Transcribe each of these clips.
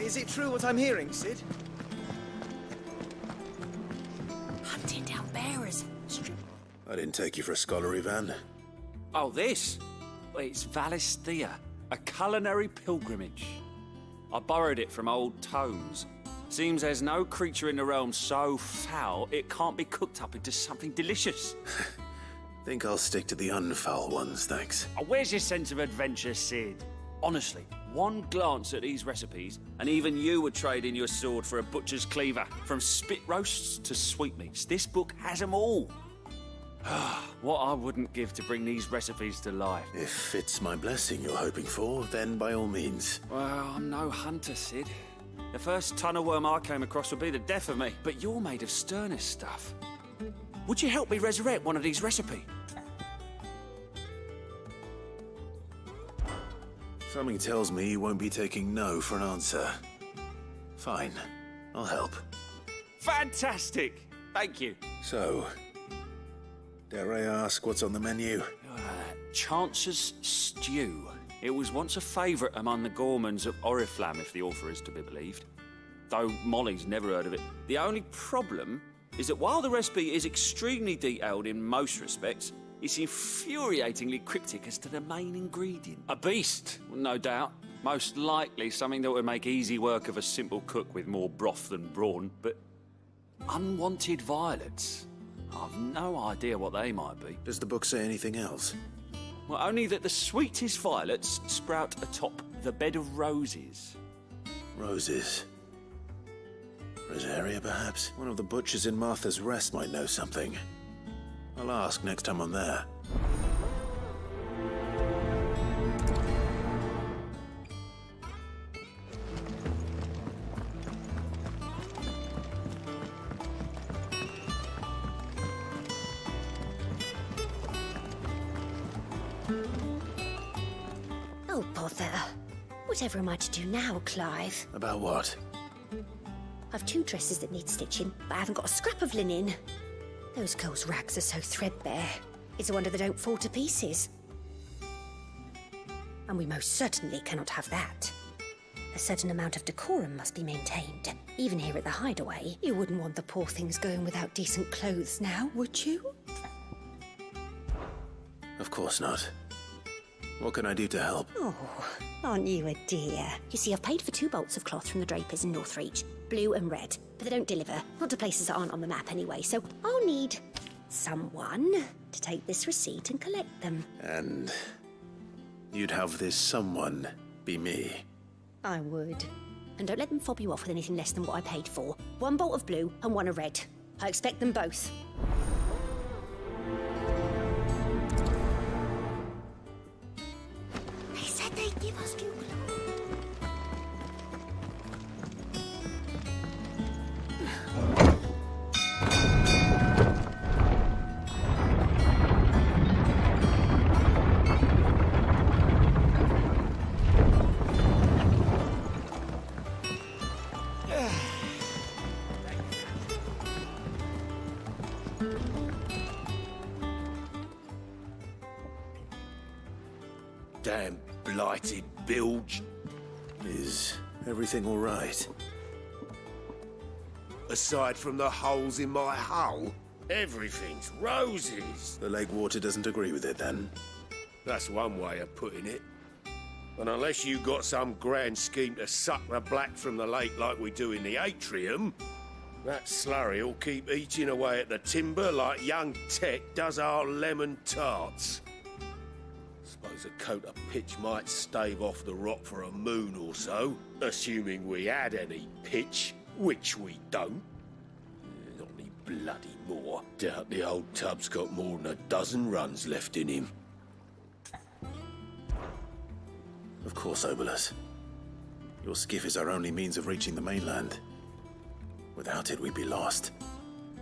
Is it true what I'm hearing, Cid? Hunting down bearers. I didn't take you for a scholar, Ivan. Oh, this? Well, it's Valisthea, a culinary pilgrimage. I borrowed it from old tomes. Seems there's no creature in the realm so foul it can't be cooked up into something delicious. Think I'll stick to the unfoul ones, thanks. Oh, where's your sense of adventure, Cid? Honestly, one glance at these recipes, and even you would trade in your sword for a butcher's cleaver. From spit roasts to sweetmeats, this book has them all. What I wouldn't give to bring these recipes to life. If it's my blessing you're hoping for, then by all means. Well, I'm no hunter, Cid. The first tunnel worm I came across would be the death of me. But you're made of sterner stuff. Would you help me resurrect one of these recipes? Something tells me you won't be taking no for an answer. Fine, I'll help. Fantastic! Thank you. So, dare I ask what's on the menu? Chance's Stew. It was once a favourite among the gourmands of Oriflamme, if the author is to be believed. Though Molly's never heard of it. The only problem is that while the recipe is extremely detailed in most respects, it's infuriatingly cryptic as to the main ingredient. A beast, no doubt. Most likely something that would make easy work of a simple cook with more broth than brawn, but unwanted violets. I've no idea what they might be. Does the book say anything else? Well, only that the sweetest violets sprout atop the bed of roses. Roses. Rosaria, perhaps? One of the butchers in Martha's Rest might know something. I'll ask next time I'm there. Oh, bother. Whatever am I to do now, Clive? About what? I've 2 dresses that need stitching, but I haven't got a scrap of linen. Those girls' rags are so threadbare. It's a wonder they don't fall to pieces. And we most certainly cannot have that. A certain amount of decorum must be maintained. Even here at the Hideaway, you wouldn't want the poor things going without decent clothes now, would you? Of course not. What can I do to help? Oh, aren't you a dear? You see, I've paid for 2 bolts of cloth from the drapers in Northreach, blue and red, but they don't deliver. Not to places that aren't on the map anyway, so I'll need someone to take this receipt and collect them. And you'd have this someone be me? I would. And don't let them fob you off with anything less than what I paid for. 1 bolt of blue and 1 of red. I expect them both. They said they'd give us 2 blue. Damn blighted bilge. Is everything all right? Aside from the holes in my hull, everything's roses. The lake water doesn't agree with it, then? That's one way of putting it. And unless you got some grand scheme to suck the black from the lake like we do in the atrium, that slurry'll keep eating away at the timber like young Tech does our lemon tarts. Suppose a coat of pitch might stave off the rock for a moon or so, assuming we had any pitch, which we don't. Not any bloody more. Doubt the old tub's got more than a dozen runs left in him. Of course, Obolus. Your skiff is our only means of reaching the mainland. Without it, we'd be lost.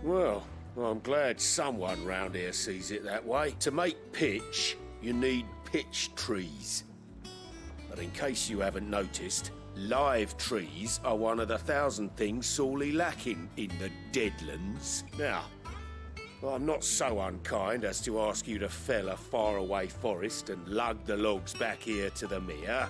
Well, I'm glad someone round here sees it that way. To make pitch, you need pitch trees. But in case you haven't noticed, live trees are one of the 1,000 things sorely lacking in the Deadlands. Now, I'm not so unkind as to ask you to fell a faraway forest and lug the logs back here to the mere.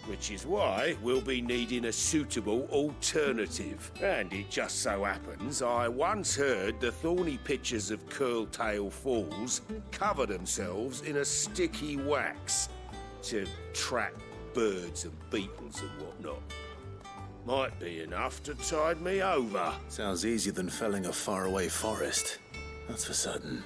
which is why we'll be needing a suitable alternative. And it just so happens I once heard the thorny pitchers of Curltail Falls cover themselves in a sticky wax to trap birds and beetles and whatnot. Might be enough to tide me over. Sounds easier than felling a faraway forest. That's for certain.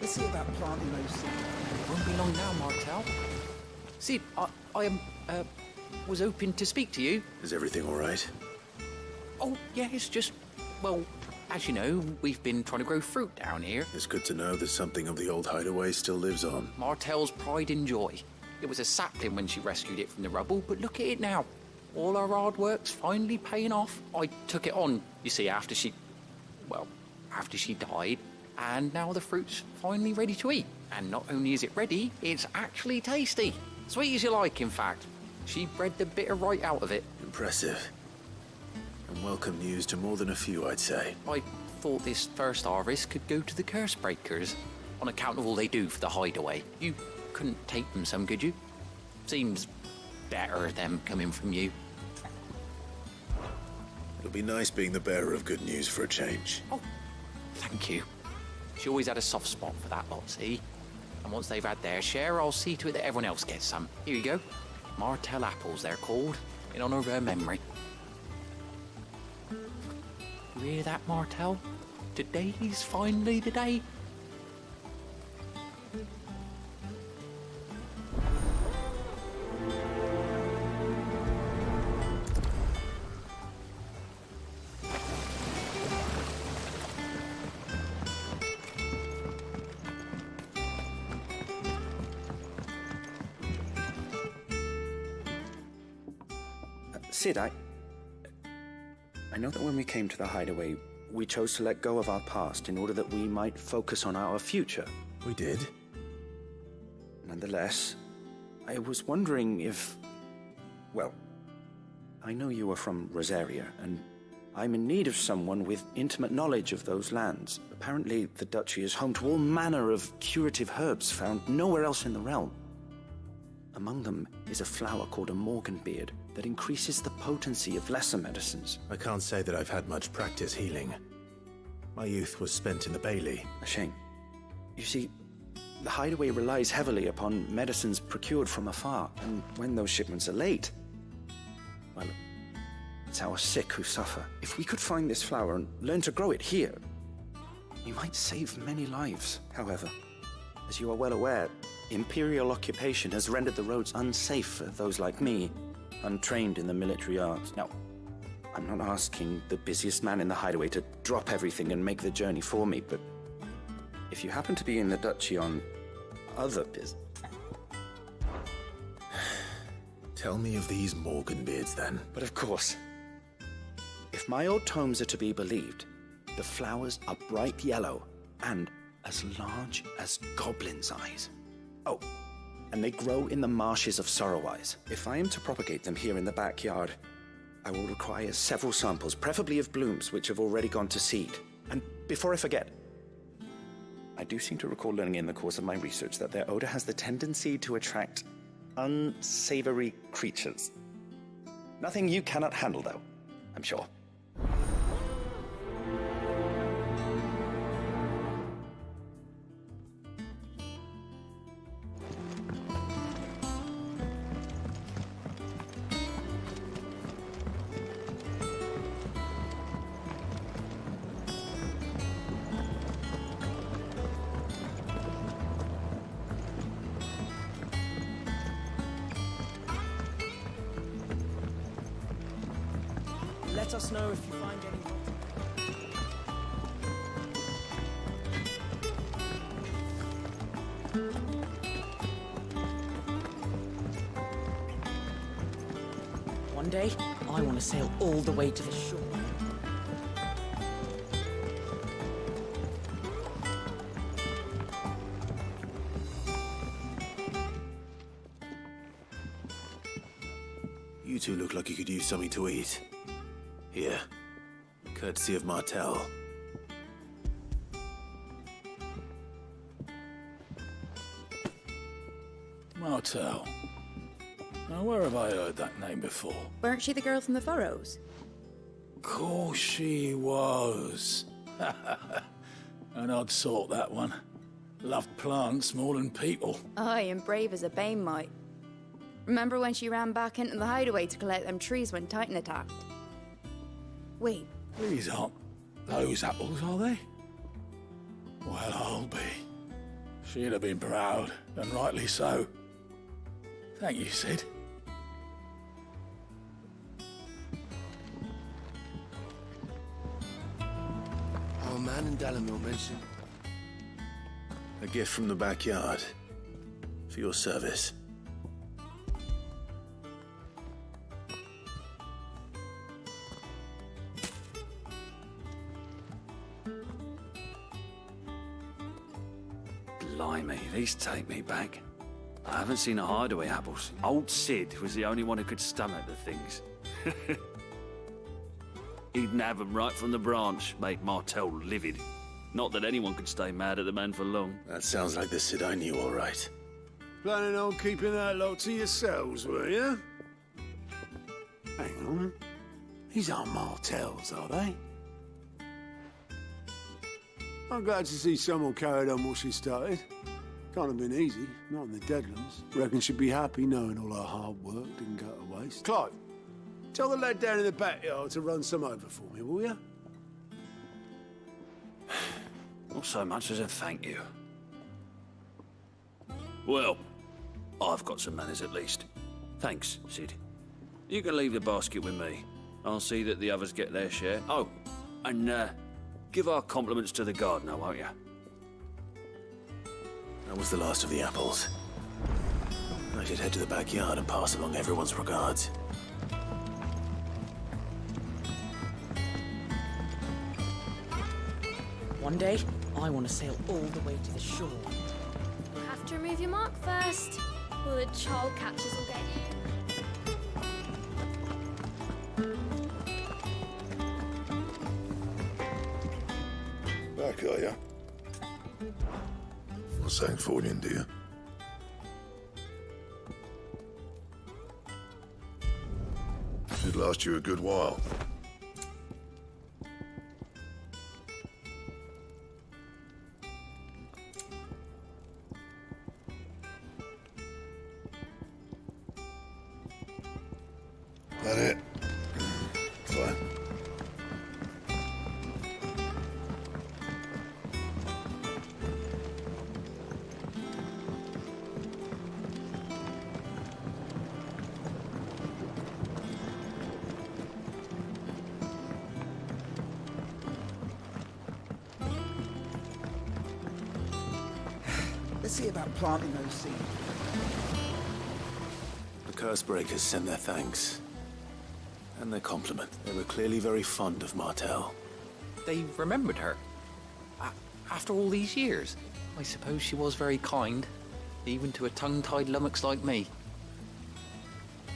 Let's see about planting those seeds. Won't be long now, Martel. Sid, I was hoping to speak to you. Is everything all right? Oh, yeah, it's just, well, as you know, we've been trying to grow fruit down here. It's good to know that something of the old hideaway still lives on. Martel's pride and joy. It was a sapling when she rescued it from the rubble, but look at it now. All our hard work's finally paying off. I took it on, you see, after she died. And now the fruit's finally ready to eat. And not only is it ready, it's actually tasty. Sweet as you like, in fact. She bred the bitter right out of it. Impressive. And welcome news to more than a few, I'd say. I thought this first harvest could go to the curse breakers, on account of all they do for the hideaway. You couldn't take them some, could you? Seems better them coming from you. It'll be nice being the bearer of good news for a change. Oh, thank you. She always had a soft spot for that lot, see? And once they've had their share, I'll see to it that everyone else gets some. Here you go. Martel apples, they're called, in honour of her memory. You hear that, Martel? Today's finally the day. Sid, I know that when we came to the hideaway, we chose to let go of our past in order that we might focus on our future. We did? Nonetheless, I was wondering if... Well, I know you are from Rosaria, and I'm in need of someone with intimate knowledge of those lands. Apparently, the Duchy is home to all manner of curative herbs found nowhere else in the realm. Among them is a flower called a Morganbeard that increases the potency of lesser medicines. I can't say that I've had much practice healing. My youth was spent in the Bailey. A shame. You see, the hideaway relies heavily upon medicines procured from afar, and when those shipments are late, well, it's our sick who suffer. If we could find this flower and learn to grow it here, we might save many lives. However, as you are well aware, Imperial occupation has rendered the roads unsafe for those like me, untrained in the military arts. Now, I'm not asking the busiest man in the hideaway to drop everything and make the journey for me, but if you happen to be in the Duchy on other business... Tell me of these Morganbeards, then. But of course, if my old tomes are to be believed, the flowers are bright yellow and as large as goblins' eyes. Oh, and they grow in the marshes of Sorrowwise. If I am to propagate them here in the backyard, I will require several samples, preferably of blooms which have already gone to seed. And before I forget, I do seem to recall learning in the course of my research that their odor has the tendency to attract unsavory creatures. Nothing you cannot handle, though, I'm sure. Let us know if you find any. One day, I want to sail all the way to the shore. You two look like you could use something to eat. Here, courtesy of Martel. Martel. Now, where have I heard that name before? Weren't she the girl from the Furrows? Course she was. An odd sort, that one. Loved plants more than people. Aye, and brave as a bane might. Remember when she ran back into the hideaway to collect them trees when Titan attacked? Wait. These aren't those apples, are they? Well, I'll be. She'd have been proud, and rightly so. Thank you, Sid. Our man in Dalamil mentioned. A gift from the backyard. For your service. Blimey, these take me back. I haven't seen a hideaway apples. Old Sid was the only one who could stomach the things. He'd nab them right from the branch, make Martel livid. Not that anyone could stay mad at the man for long. That sounds like the Sid I knew, all right. Planning on keeping that lot to yourselves, were you? Hang on. These aren't Martels, are they? I'm glad to see someone carried on what she started. Can't have been easy, not in the Deadlands. Reckon she'd be happy knowing all her hard work didn't go to waste. Clive, tell the lad down in the backyard to run some over for me, will you? Not so much as a thank you. Well, I've got some manners at least. Thanks, Sid. You can leave the basket with me. I'll see that the others get their share. Oh, and give our compliments to the gardener, won't you? That was the last of the apples. I should head to the backyard and pass along everyone's regards. One day, I want to sail all the way to the shore. You'll have to remove your mark first, or the child catchers will get you. Back, are ya? Not saying Fordian, do you? Should last you a good while. That it? Fine. Let's see about planting those seeds. The Cursebreakers send their thanks. And their compliment. They were clearly very fond of Martel. They remembered her. After all these years, I suppose she was very kind, even to a tongue-tied lummox like me.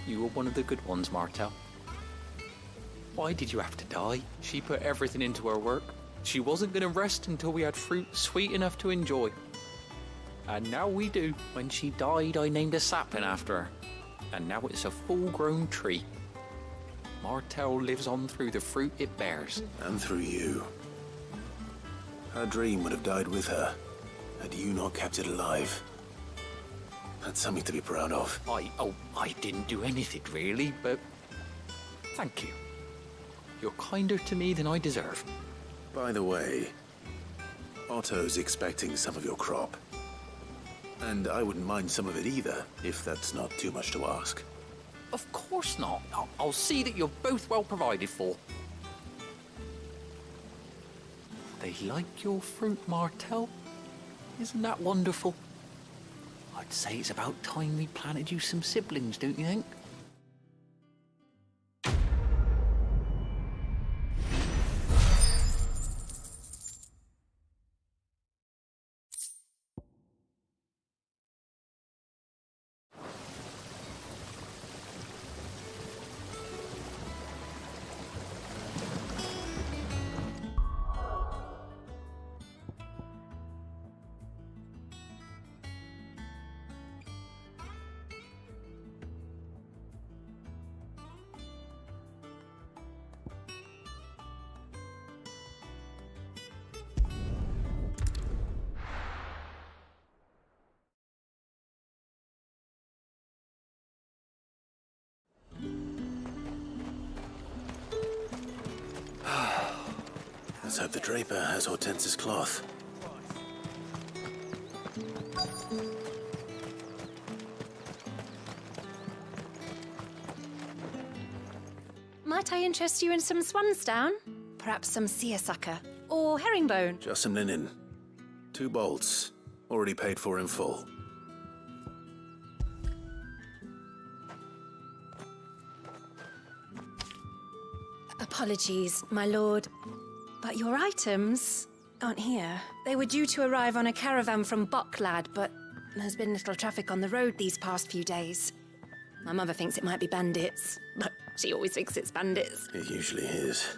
You were one of the good ones, Martel. Why did you have to die? She put everything into her work. She wasn't going to rest until we had fruit sweet enough to enjoy. And now we do. When she died, I named a sapling after her. And now it's a full-grown tree. Martell lives on through the fruit it bears. And through you. Her dream would have died with her, had you not kept it alive. That's something to be proud of. I didn't do anything really, but thank you. You're kinder to me than I deserve. By the way, Otto's expecting some of your crop. And I wouldn't mind some of it either, if that's not too much to ask. Of course not. I'll see that you're both well provided for. They like your fruit, Martell. Isn't that wonderful? I'd say it's about time we planted you some siblings, don't you think? Let's hope the draper has Hortense's cloth. Might I interest you in some swansdown? Perhaps some seersucker or herringbone? Just some linen. 2 bolts, already paid for in full. Apologies, my lord, but your items aren't here. They were due to arrive on a caravan from Bocklad, but there's been little traffic on the road these past few days. My mother thinks it might be bandits, but she always thinks it's bandits. It usually is.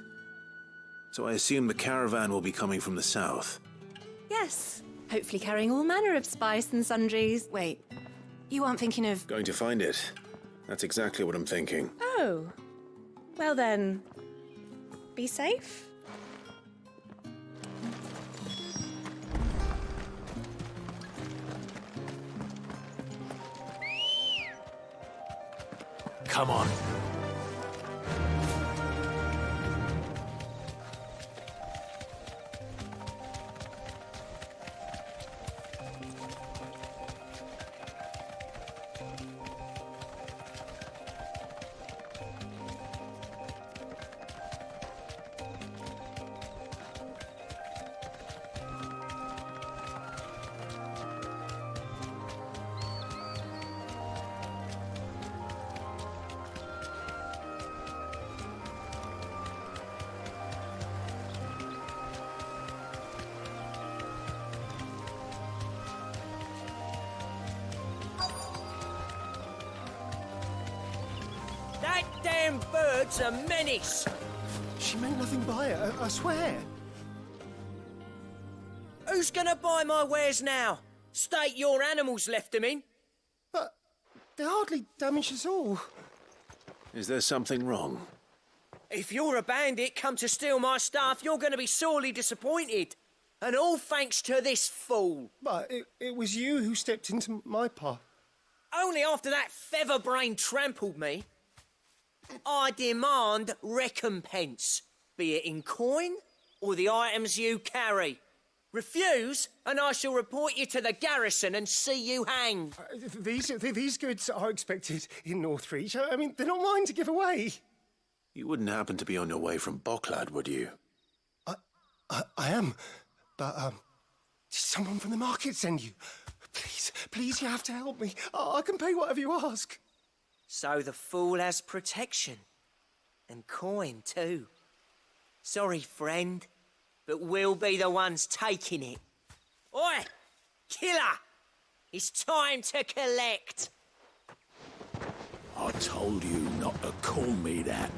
So I assume the caravan will be coming from the south. Yes, hopefully carrying all manner of spice and sundries. Wait, you aren't thinking of... Going to find it. That's exactly what I'm thinking. Oh, well then, be safe. Come on. That damn bird's a menace! She meant nothing by it, I swear. Who's gonna buy my wares now? State your animals left them in. But they hardly damaged us all. Is there something wrong? If you're a bandit come to steal my stuff, you're gonna be sorely disappointed. And all thanks to this fool. But it was you who stepped into my path. Only after that feather-brain trampled me. I demand recompense, be it in coin or the items you carry. Refuse, and I shall report you to the garrison and see you hanged. These goods are expected in Northreach. I mean, they're not mine to give away. You wouldn't happen to be on your way from Bocklad, would you? I am, but did someone from the market send you? Please, you have to help me. I can pay whatever you ask. So the fool has protection. And coin, too. Sorry, friend, but we'll be the ones taking it. Oi! Killer! It's time to collect! I told you not to call me that.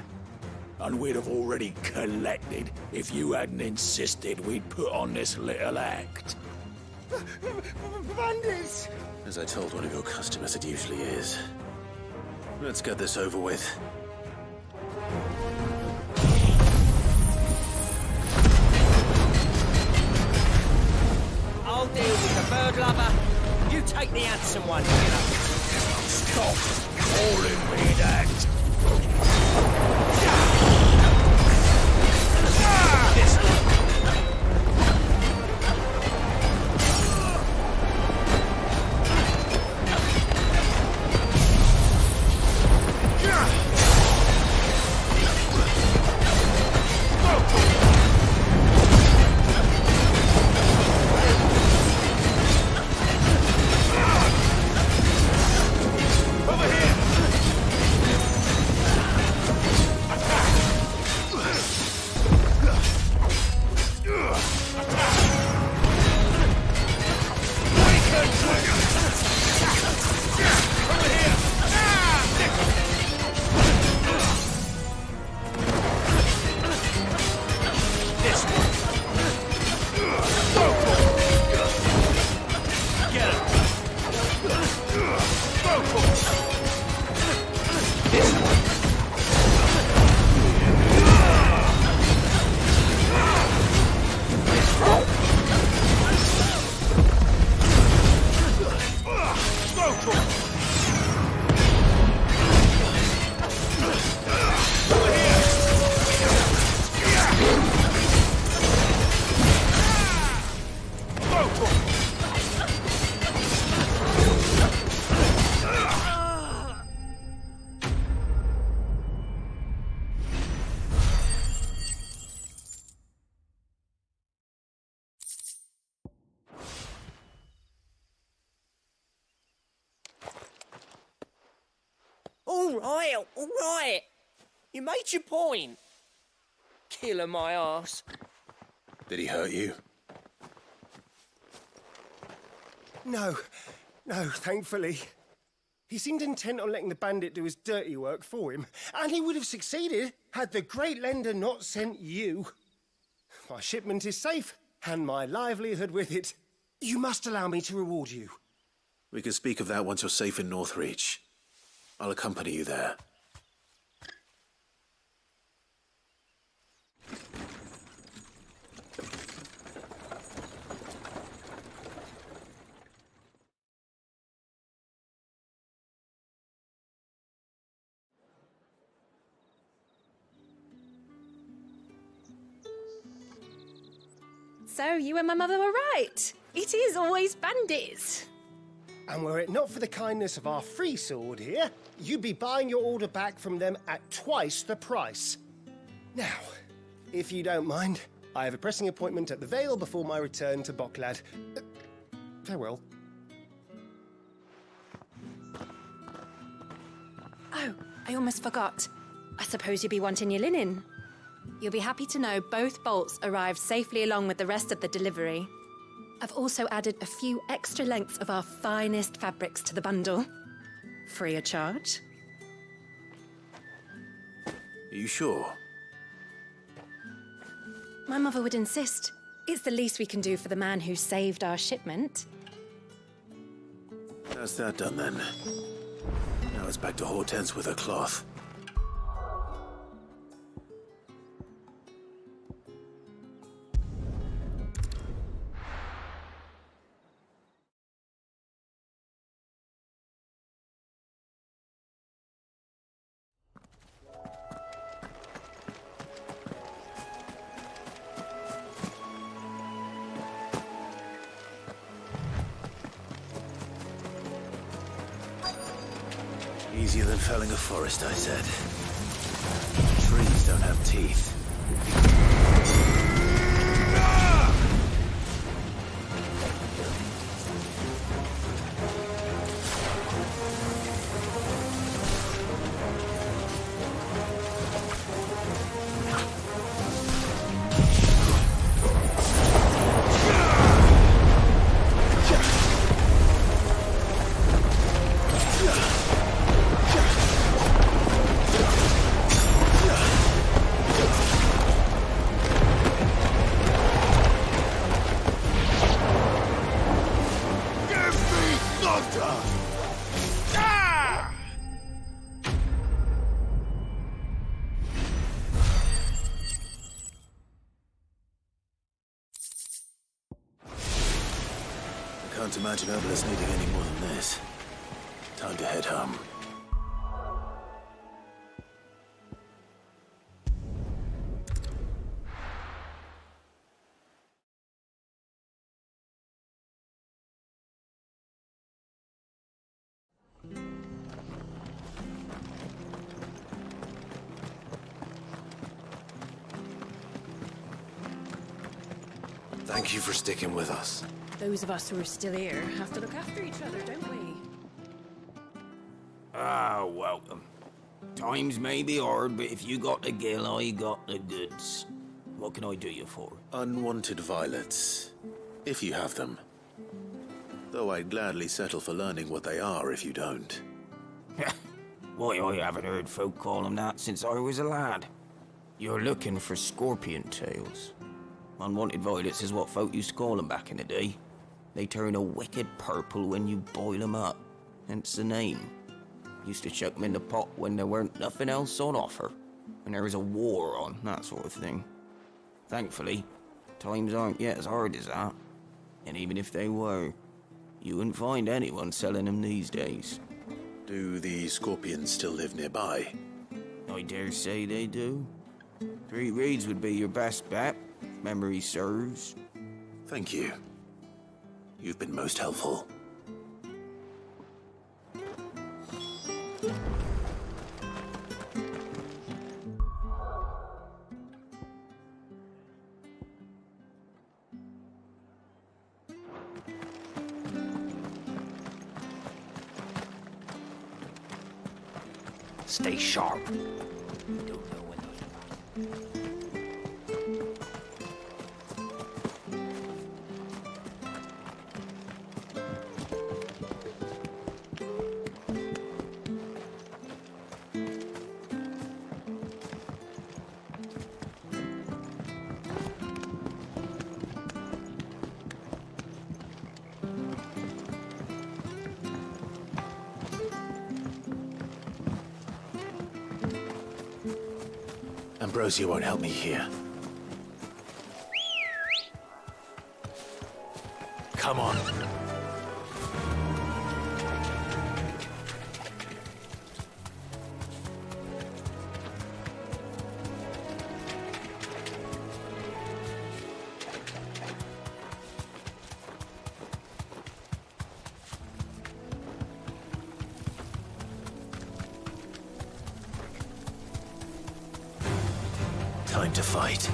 and we'd have already collected if you hadn't insisted we'd put on this little act. Bandits! As I told one of your customers, it usually is. Let's get this over with. I'll deal with the bird lover. You take the handsome one, killer. Stop calling me that. All right. You made your point. Killer my ass. Did he hurt you? No, thankfully. He seemed intent on letting the bandit do his dirty work for him, and he would have succeeded had the Great Lender not sent you. My shipment is safe, and my livelihood with it. You must allow me to reward you. We can speak of that once you're safe in Northreach. I'll accompany you there. So you and my mother were right. It is always bandits. And were it not for the kindness of our free sword here, you'd be buying your order back from them at twice the price. Now, if you don't mind, I have a pressing appointment at the Vale before my return to Boklad. Farewell. Oh, I almost forgot. I suppose you'll be wanting your linen. You'll be happy to know both bolts arrived safely along with the rest of the delivery. I've also added a few extra lengths of our finest fabrics to the bundle. Free of charge. Are you sure? My mother would insist. It's the least we can do for the man who saved our shipment. That's that done then. Now it's back to Hortense with her cloth. Easier than felling a forest, I said. Trees don't have teeth. Can't imagine Obelisk needing any more than this. Time to head home. Thank you for sticking with us. Those of us who are still here have to look after each other, don't we? Ah, welcome. Times may be hard, but if you got the gill, I got the goods. What can I do you for? Unwanted violets, if you have them. Though I'd gladly settle for learning what they are if you don't. Why, I haven't heard folk call them that since I was a lad. You're looking for scorpion tails. Unwanted violets is what folk used to call them back in the day. They turn a wicked purple when you boil them up, hence the name. Used to chuck them in the pot when there weren't nothing else on offer, when there was a war on, that sort of thing. Thankfully, times aren't yet as hard as that. And even if they were, you wouldn't find anyone selling them these days. Do the scorpions still live nearby? I dare say they do. 3 Reeds would be your best bet, if memory serves. Thank you. You've been most helpful. Stay sharp. You don't know when those are. Ambrosia won't help me here. Come on. Time to fight.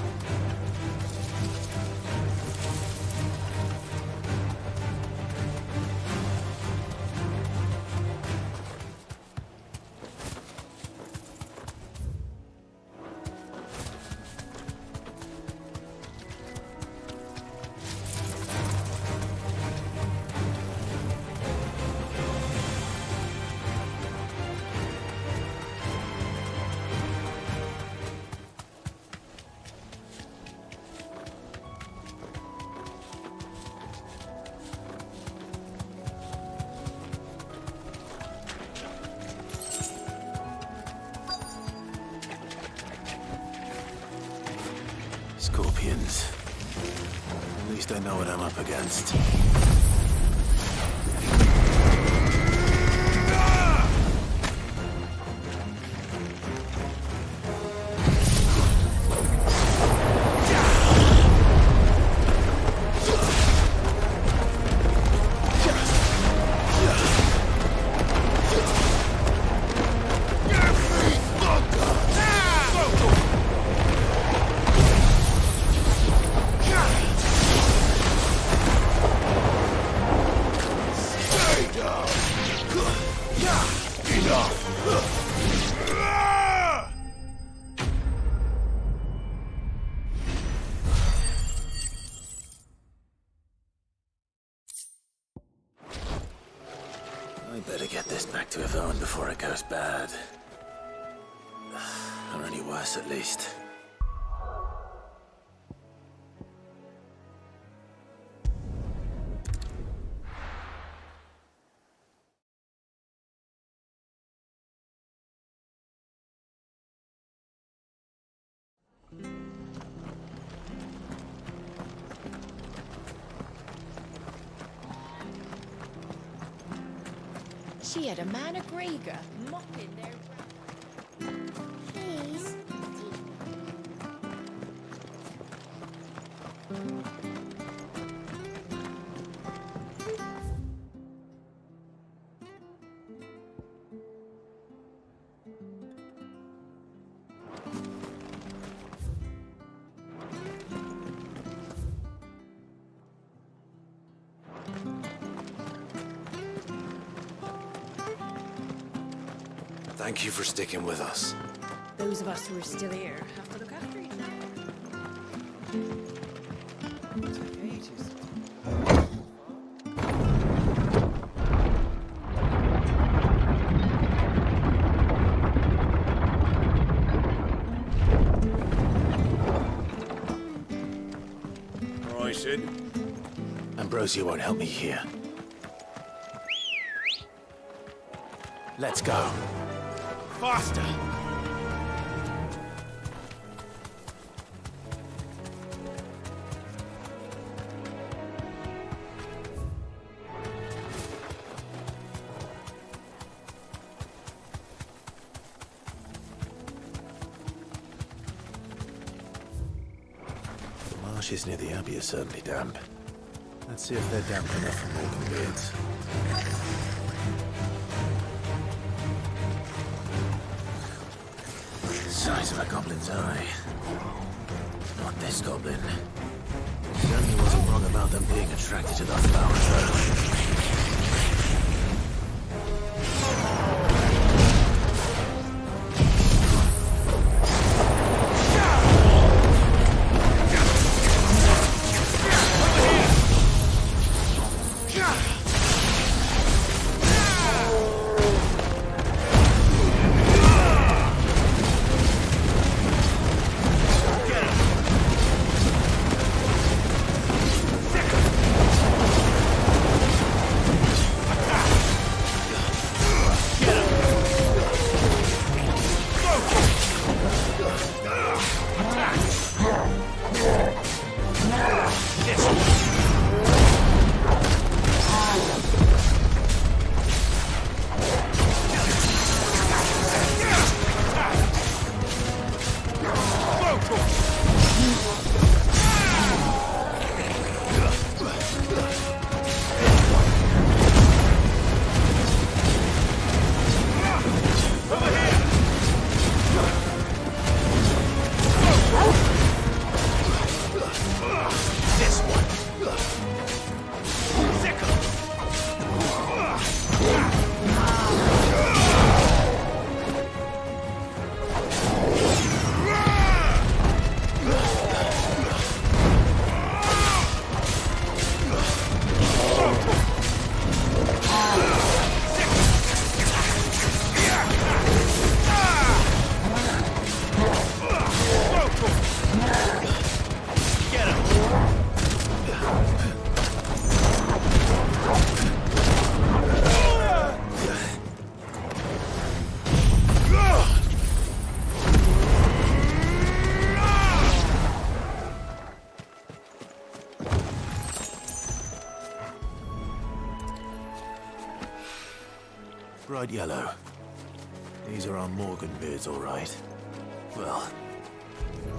Scorpions. At least I know what I'm up against. I better get this back to Yvonne before it goes bad. Or any worse, at least. she had a man of Gregor mopping their... Please. Thank you for sticking with us. Those of us who are still here have to look after each All right, Sid. Ambrosia won't help me here. Let's go. Faster! The marshes near the Abbey are certainly damp. Let's see if they're damp enough for Morganbeards. Size of a goblin's eye. Not this goblin. Certainly wasn't wrong about them being attracted to the flower trail. Bright yellow. These are our Morganbeards, all right. Well,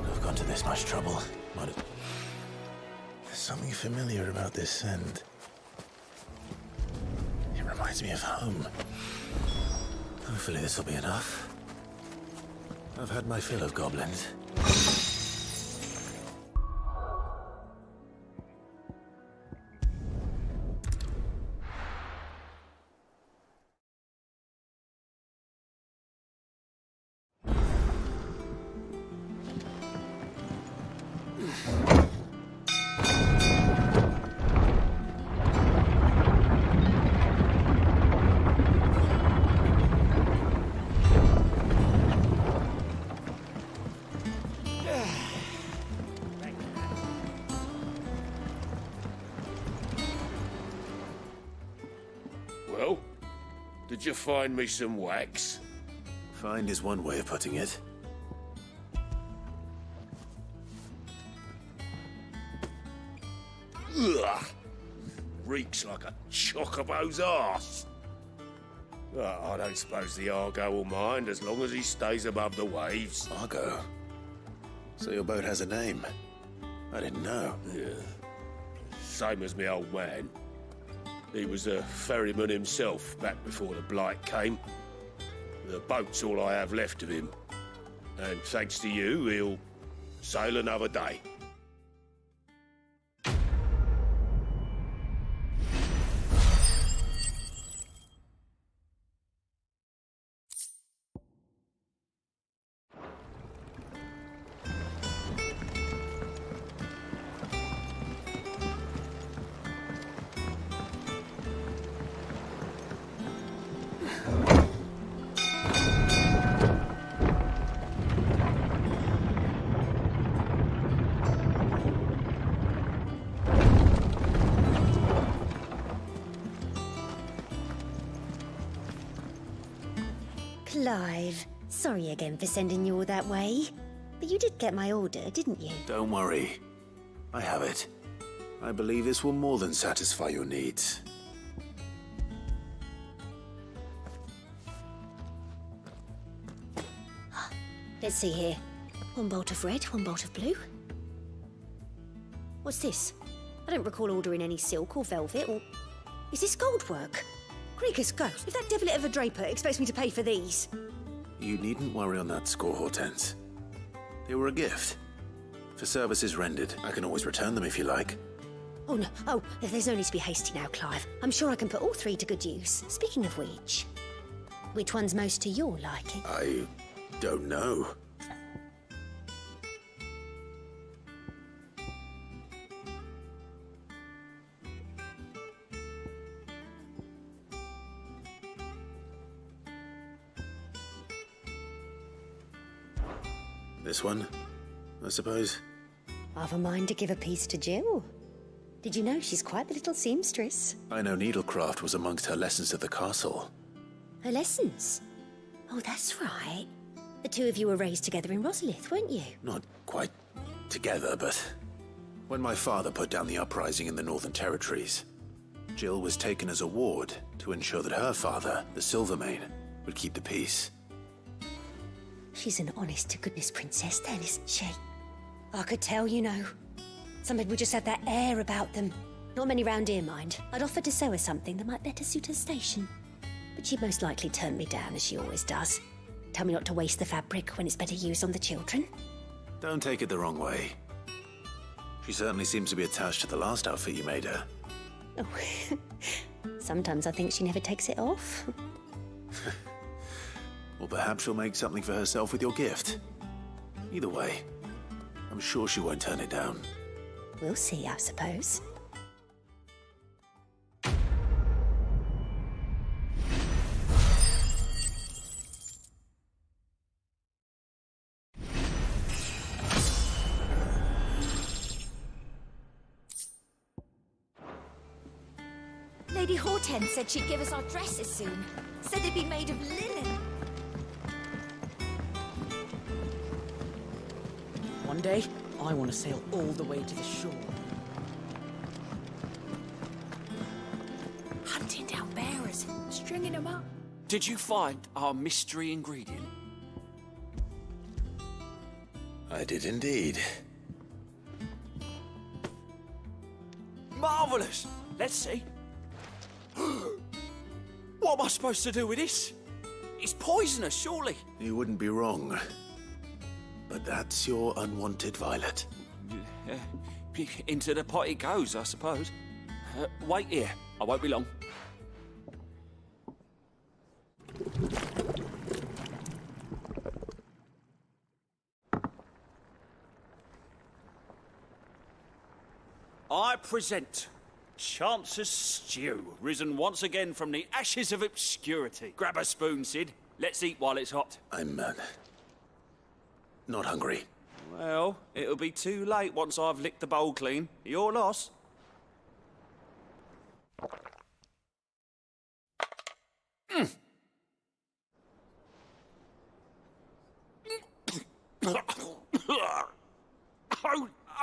I've gone to this much trouble. There's something familiar about this scent. It reminds me of home. Hopefully this will be enough. I've had my fill of goblins. Well, did you find me some wax? Find is one way of putting it. Ugh! Reeks like a chocobo's arse. Well, I don't suppose the Argo will mind as long as he stays above the waves. Argo? So your boat has a name? I didn't know. Yeah. Same as me old man. He was a ferryman himself back before the Blight came. The boat's all I have left of him. And thanks to you, he'll sail another day. Clive, sorry again for sending you all that way. But you did get my order, didn't you? Don't worry. I have it. I believe this will more than satisfy your needs. Let's see here. One bolt of red, one bolt of blue. What's this? I don't recall ordering any silk or velvet or... Is this gold work? Krieger's ghost. If that devilit of a draper expects me to pay for these... You needn't worry on that score, Hortense. They were a gift. For services rendered. I can always return them if you like. Oh, no. Oh, there's no need to be hasty now, Clive. I'm sure I can put all three to good use. Speaking of which one's most to your liking? I don't know. This one, I suppose? I've a mind to give a piece to Jill. Did you know she's quite the little seamstress? I know needlecraft was amongst her lessons at the castle. Her lessons? Oh, that's right. The two of you were raised together in Rosalith, weren't you? Not quite together, but when my father put down the uprising in the Northern Territories, Jill was taken as a ward to ensure that her father, the Silvermane, would keep the peace. She's an honest-to-goodness princess then, isn't she? I could tell, you know. Some people just have that air about them. Not many round here, mind. I'd offered to sew her something that might better suit her station. But she'd most likely turn me down, as she always does. Tell me not to waste the fabric when it's better used on the children. Don't take it the wrong way. She certainly seems to be attached to the last outfit you made her. Oh, sometimes I think she never takes it off. Or perhaps she'll make something for herself with your gift. Either way, I'm sure she won't turn it down. We'll see, I suppose. Lady Hortense said she'd give us our dresses soon. Said they'd be made of linen. One day, I want to sail all the way to the shore. Hunting down bearers, stringing them up. Did you find our mystery ingredient? I did indeed. Marvellous! Let's see. What am I supposed to do with this? It's poisonous, surely. You wouldn't be wrong. But that's your unwanted violet. Into the pot it goes, I suppose. Wait here. I won't be long. I present Chance's Stew, risen once again from the ashes of obscurity. Grab a spoon, Sid. Let's eat while it's hot. I'm, not hungry. Well, it'll be too late once I've licked the bowl clean. Your loss.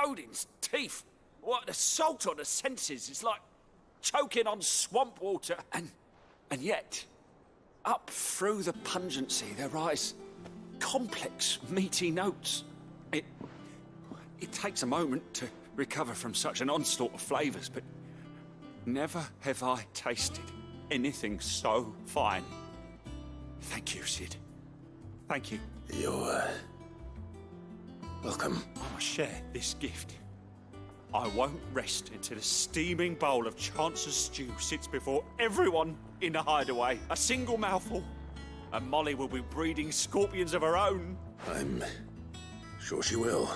Odin's teeth. What, the salt on the senses is like choking on swamp water. And yet, Up through the pungency, there rise complex, meaty notes. It takes a moment to recover from such an onslaught of flavours, but never have I tasted anything so fine. Thank you, Sid. Thank you. You're, welcome. I must share this gift. I won't rest until a steaming bowl of Chance's stew sits before everyone in the hideaway. A single mouthful, and Molly will be breeding scorpions of her own. I'm sure she will.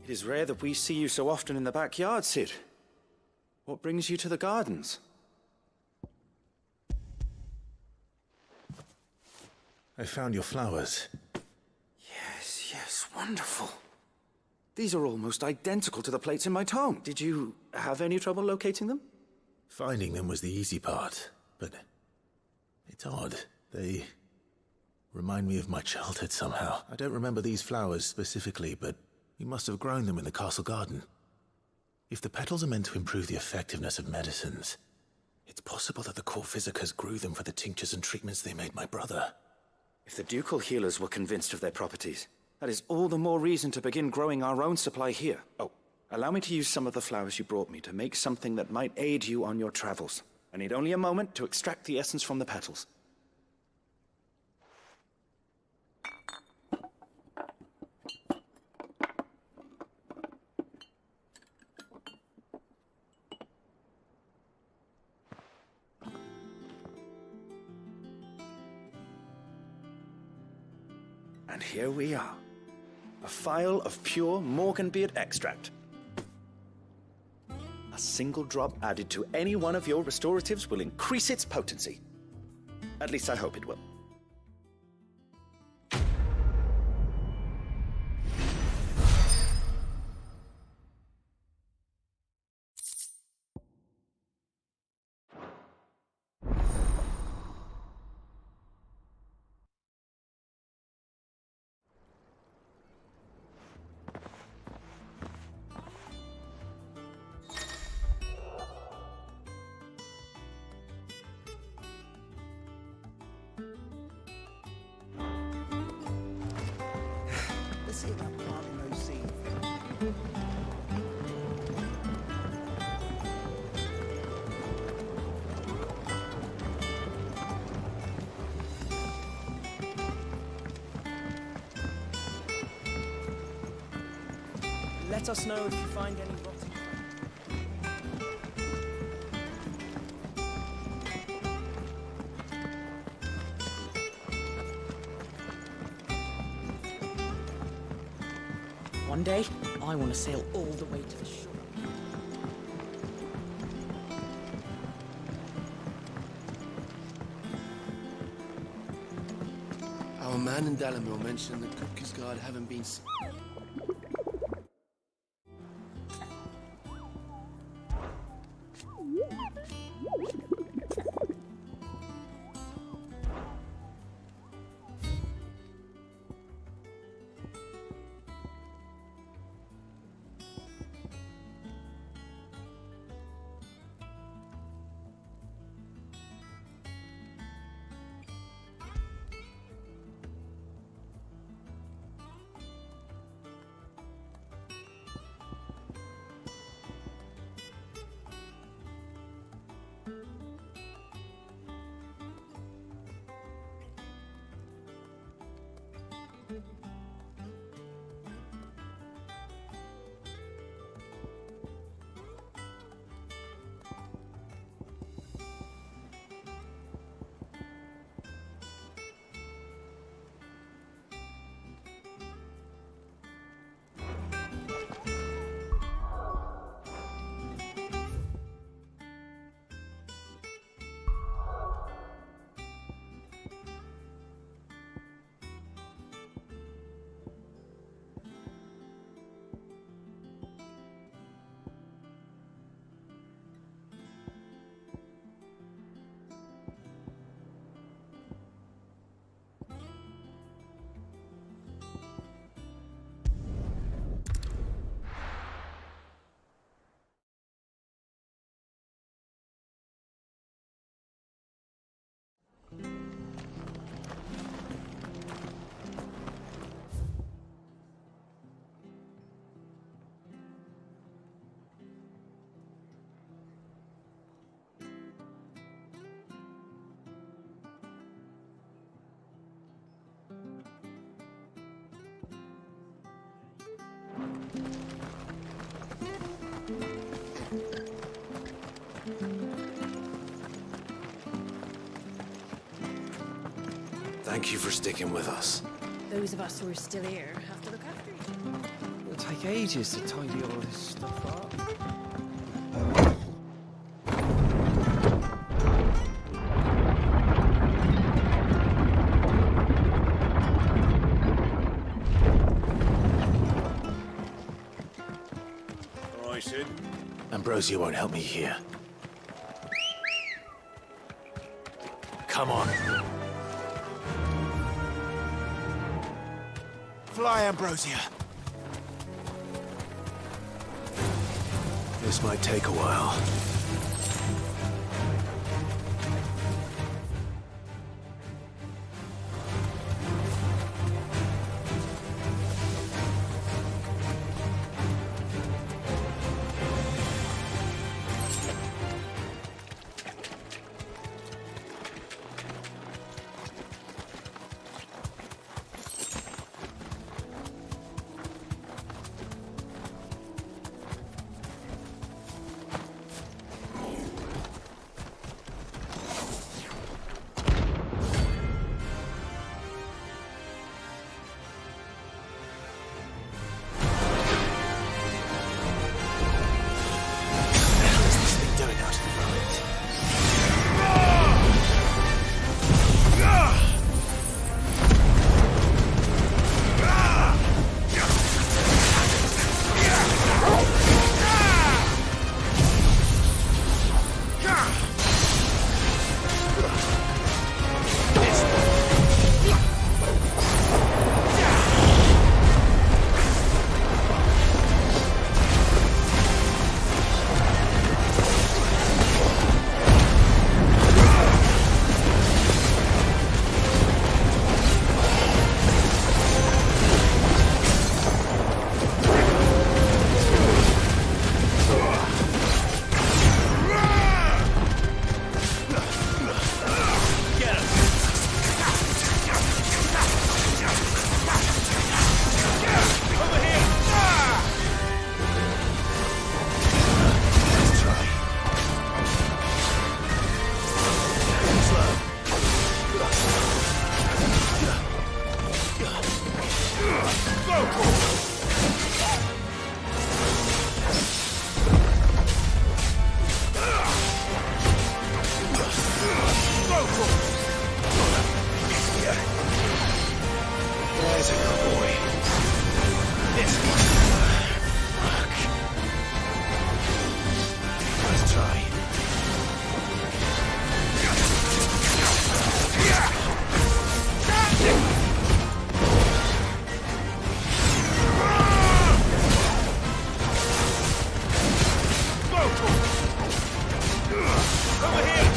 It is rare that we see you so often in the backyard, Sid. What brings you to the gardens? I found your flowers. Yes, wonderful. These are almost identical to the plates in my tome. Did you have any trouble locating them? Finding them was the easy part, but it's odd. They remind me of my childhood somehow. I don't remember these flowers specifically, but you must have grown them in the castle garden. If the petals are meant to improve the effectiveness of medicines, it's possible that the court physicers grew them for the tinctures and treatments they made my brother. If the ducal healers were convinced of their properties, that is all the more reason to begin growing our own supply here. Oh, allow me to use some of the flowers you brought me to make something that might aid you on your travels. I need only a moment to extract the essence from the petals. And here we are. A phial of pure Morganbeard extract. A single drop added to any one of your restoratives will increase its potency. At least I hope it will. Let us know if you find any rotten. One day, I want to sail all the way to the shore. Our man in Dalamir mentioned that Kupka's guard haven't been... Thank you for sticking with us. Those of us who are still here have to look after each other. It'll take ages to tidy all this stuff up. All right, Sid. Ambrosia won't help me here. Come on. Fly, Ambrosia. This might take a while. There's a good boy. This fuck. Let's try. Over here!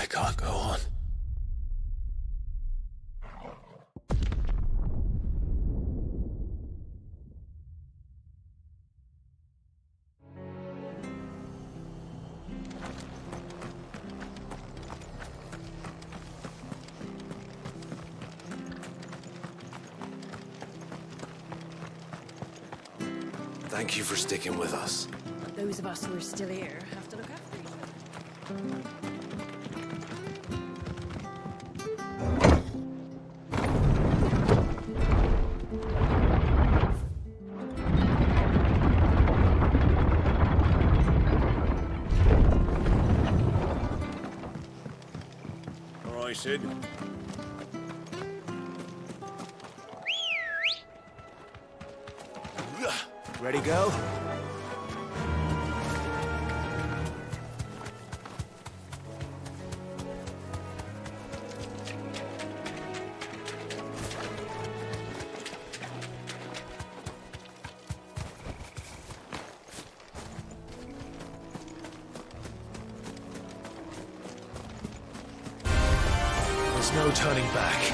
I can't go on. Thank you for sticking with us. Those of us who are still here have to look after each other. All right, Sid. Ready, go? There's no turning back.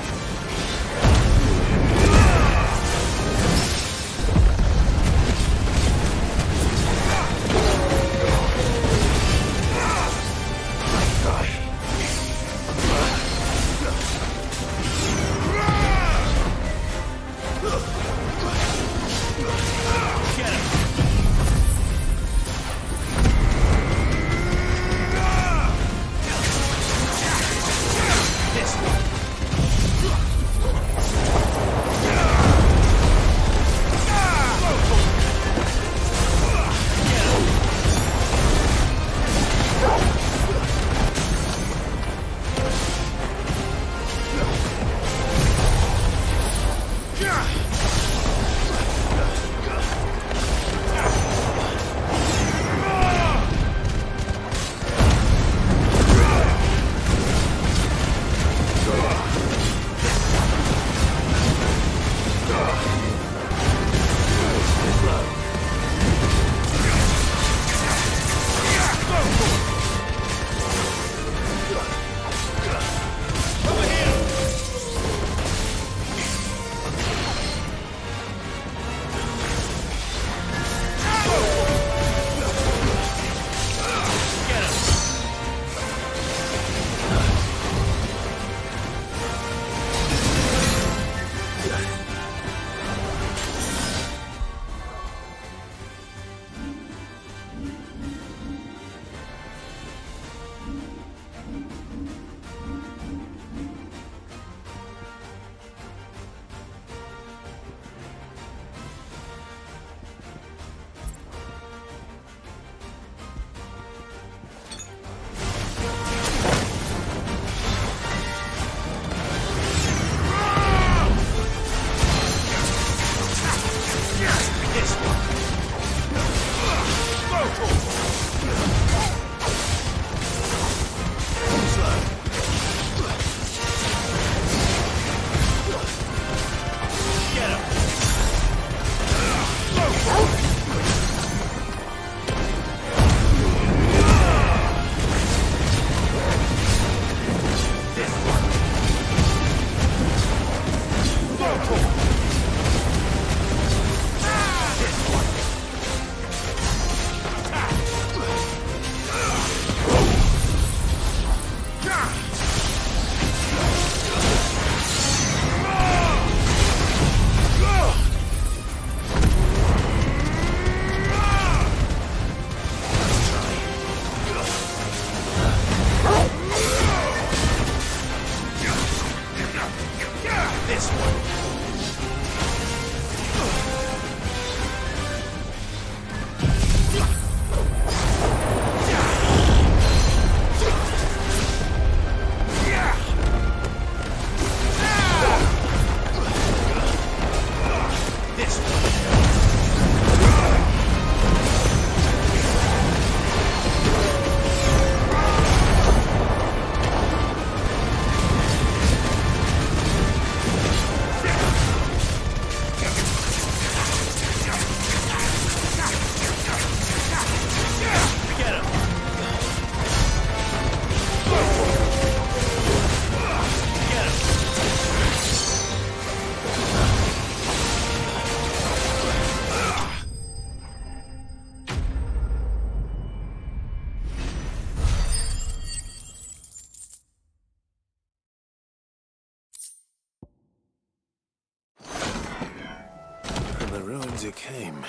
ruins it came,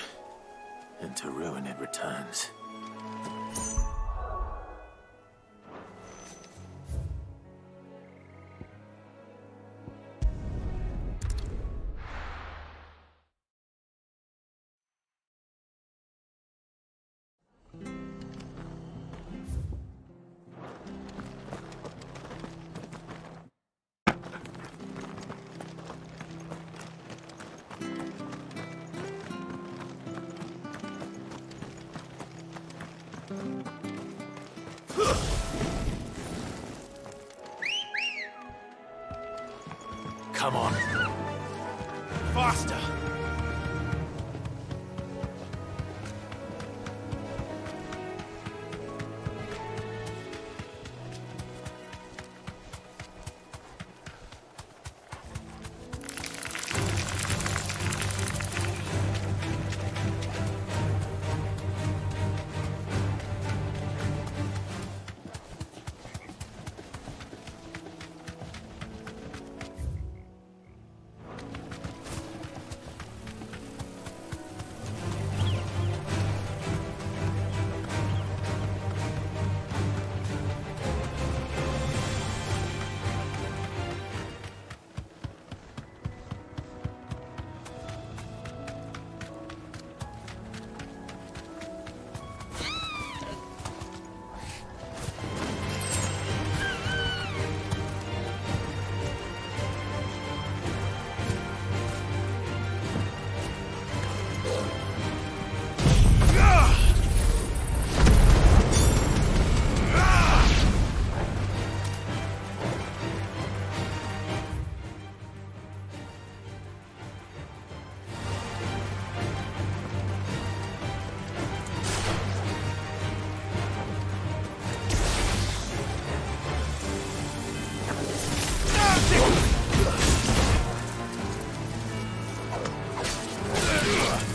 and to ruin it returns. Come on. Faster!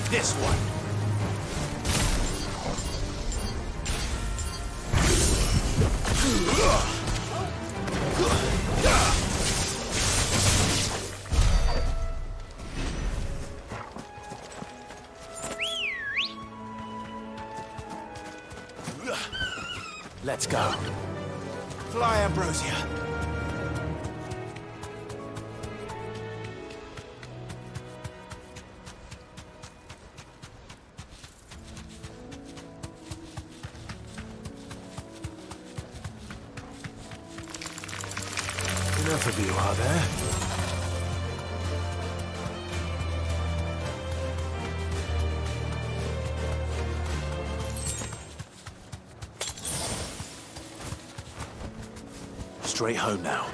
This one. Let's go. Fly, Ambrosia. Enough of you, are there? Straight home now.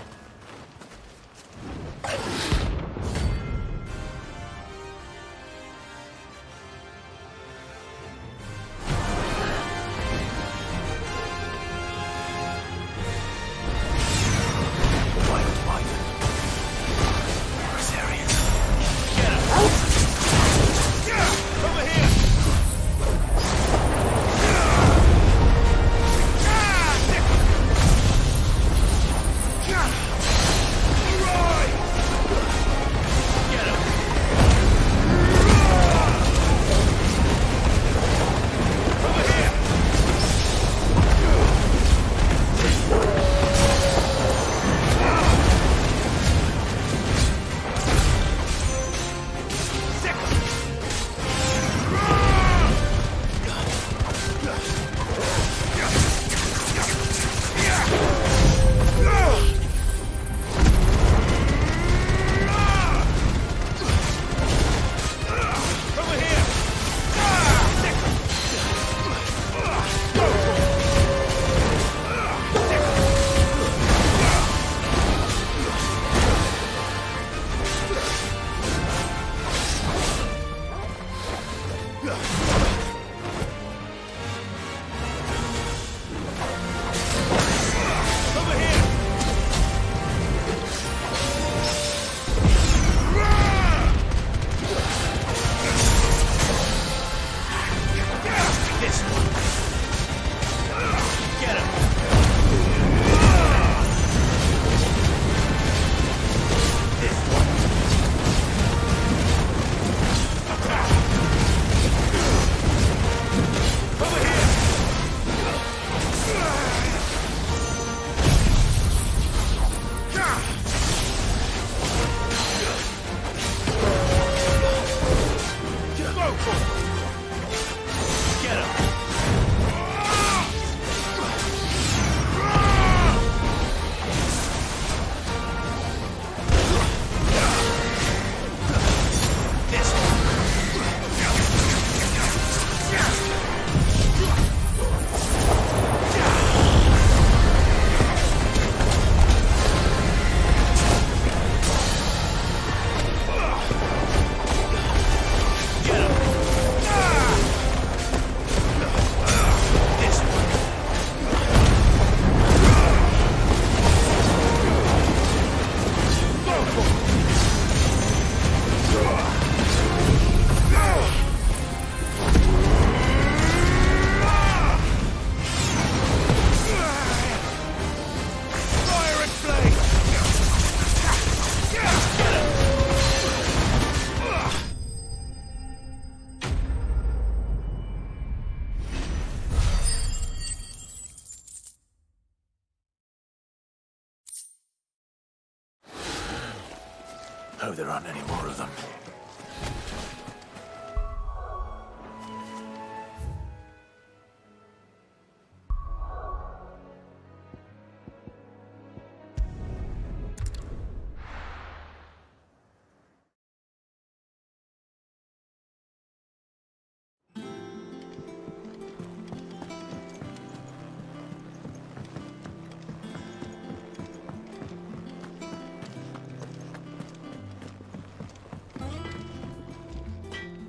Hope there aren't any more of them.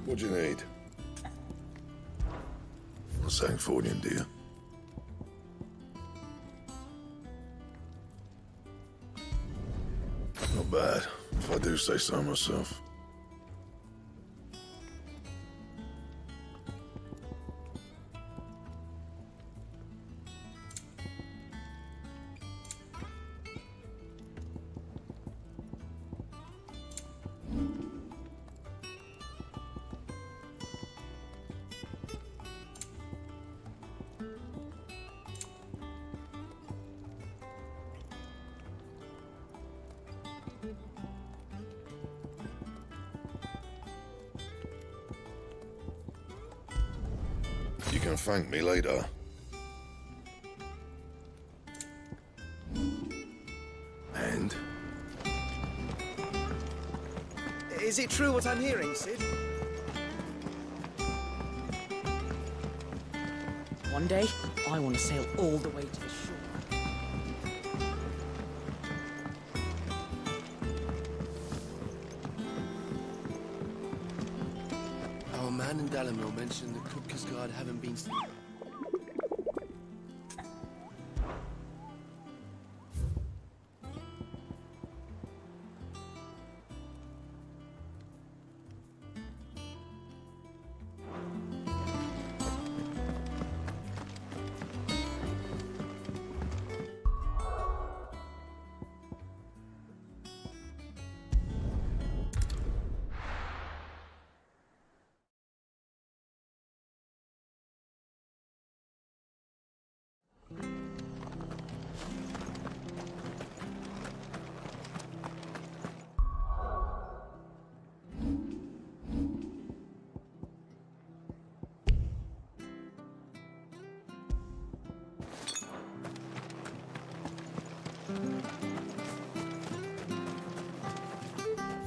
What do you need? Not saying Fordian, do you? Not bad, if I do say so myself. You can thank me later. And? Is it true what I'm hearing, Sid? One day, I want to sail all the way to the shore. Our man in Dalamil mentioned the Kupka's guard haven't been...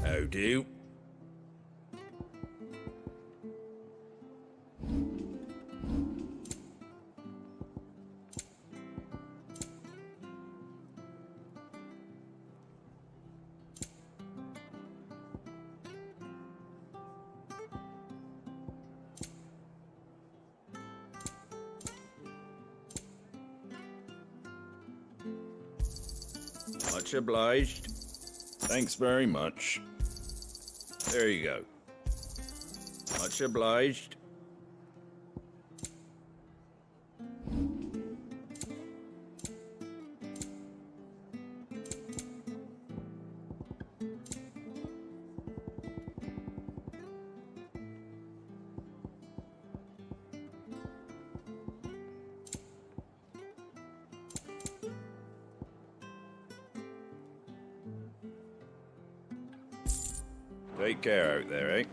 How do? Much obliged. Thanks very much. There you go. Much obliged. Take care out there, eh?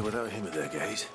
Without him at their gate.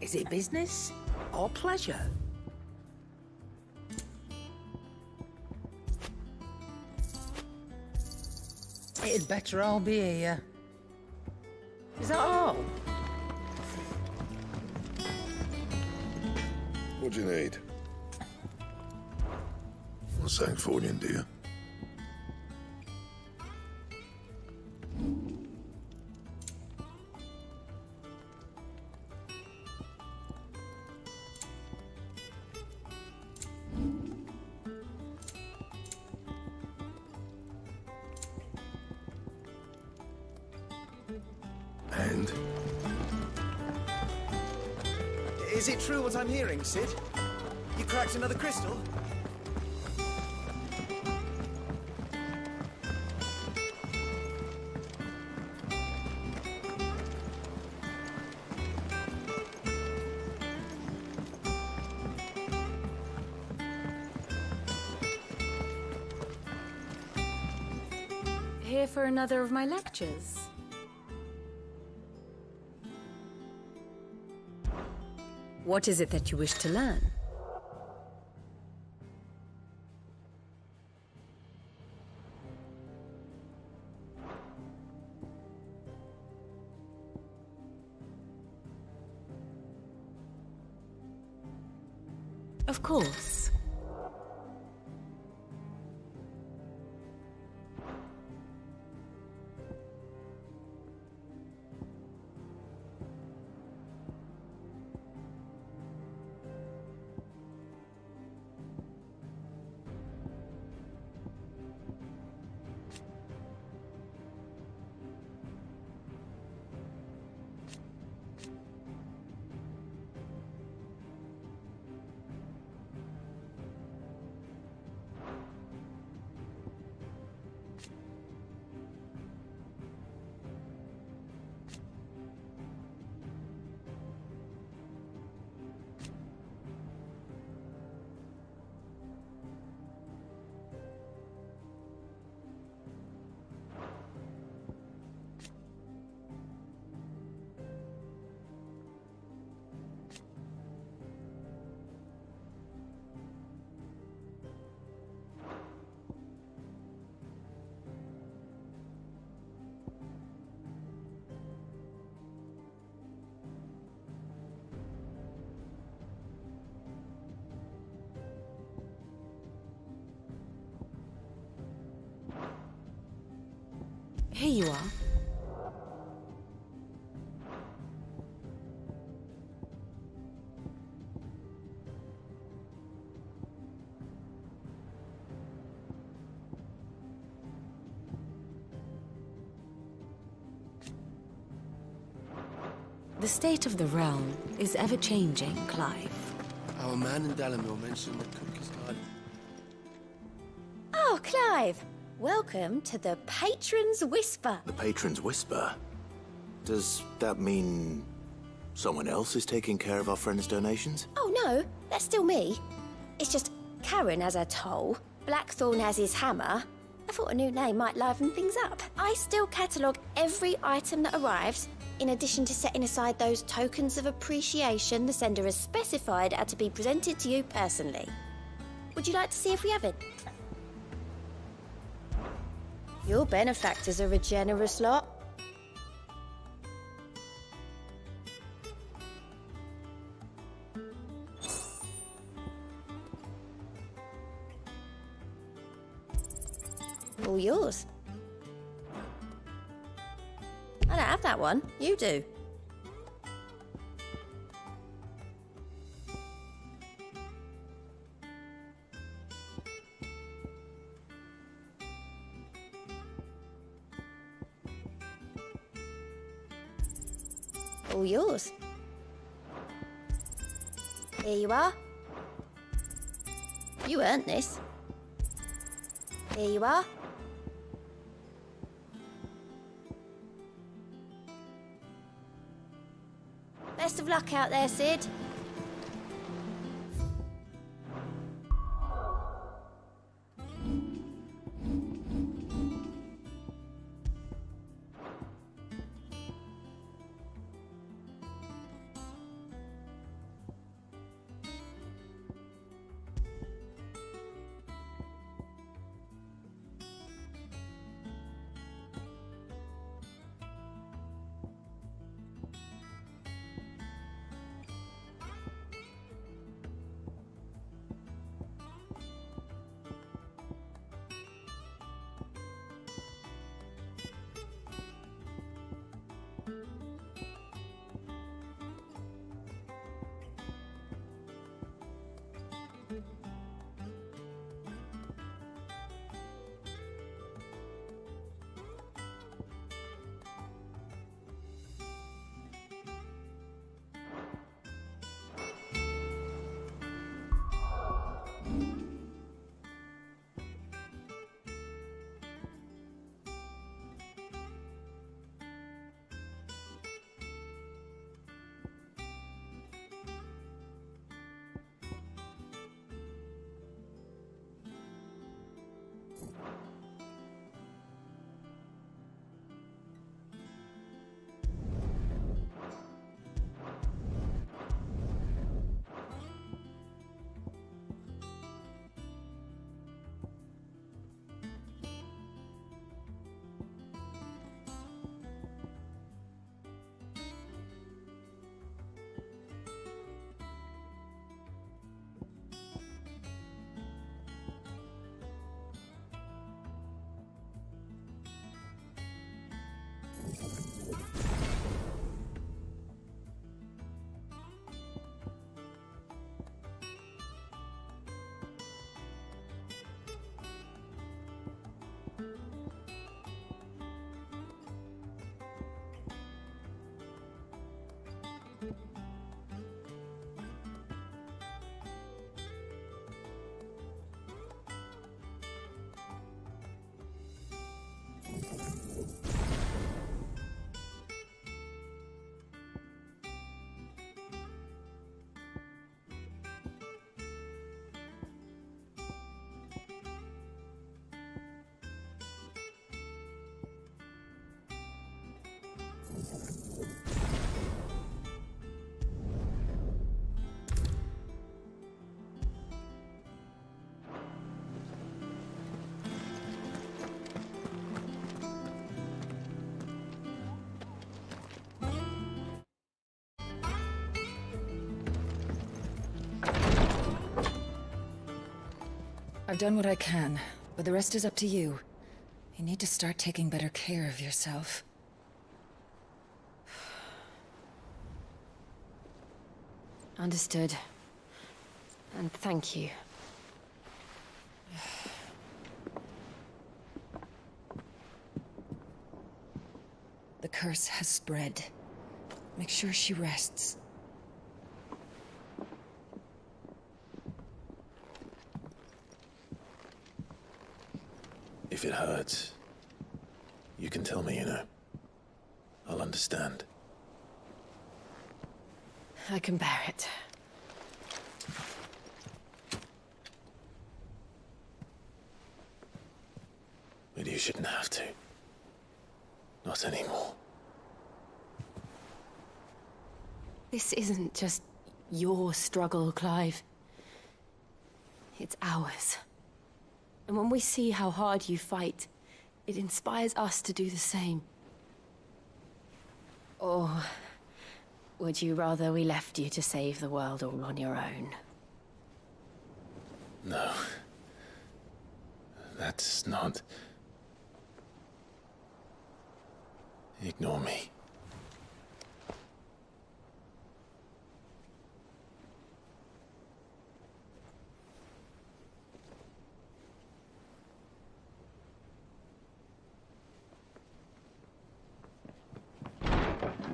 Is it business or pleasure? It'd better all be here. Is that all? What do you need? Not Sancfordian, do you? And? Is it true what I'm hearing, Cid? You cracked another crystal? Here for another of my lectures? What is it that you wish to learn? Of course. Here you are. The state of the realm is ever-changing, Clive. Our man in Dalamir mentioned the Cookie's Garden. Oh, Clive! Welcome to the Patron's Whisper. The Patron's Whisper? Does that mean someone else is taking care of our friend's donations? Oh, no, that's still me. It's just Karen has her toll, Blackthorn has his hammer. I thought a new name might liven things up. I still catalogue every item that arrives, in addition to setting aside those tokens of appreciation the sender has specified are to be presented to you personally. Would you like to see if we have it? Your benefactors are a generous lot. All yours. I don't have that one. You do. All yours. Here you are. You earned this. Here you are. Best of luck out there, Sid. I've done what I can, but the rest is up to you. You need to start taking better care of yourself. Understood. And thank you. The curse has spread. Make sure she rests. If it hurts, you can tell me, you know. I'll understand. I can bear it. But you shouldn't have to. Not anymore. This isn't just your struggle, Clive. It's ours. And when we see how hard you fight, it inspires us to do the same. Or would you rather we left you to save the world all on your own? No. That's not... Ignore me.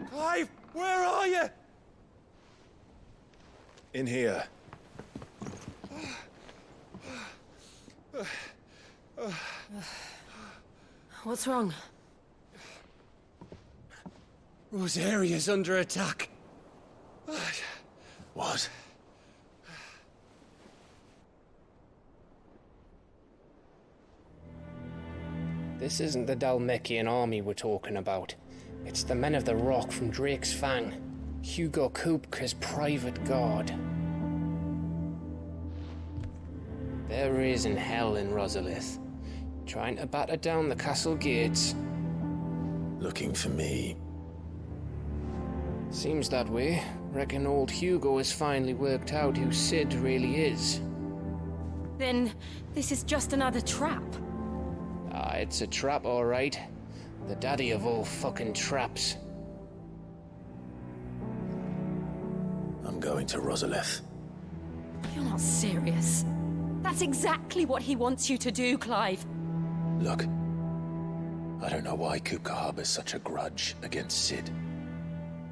Clive, where are you? In here. What's wrong? Rosaria's under attack. What? This isn't the Dhalmekian army we're talking about. It's the Men of the Rock from Drake's Fang. Hugo Kupka's private guard. There is in hell in Rosalith, trying to batter down the castle gates. Looking for me? Seems that way. Reckon old Hugo has finally worked out who Sid really is. Then this is just another trap. Ah, it's a trap, all right. The daddy of all fucking traps. I'm going to Rosalith. You're not serious. That's exactly what he wants you to do, Clive. Look, I don't know why Kupka harbors such a grudge against Sid.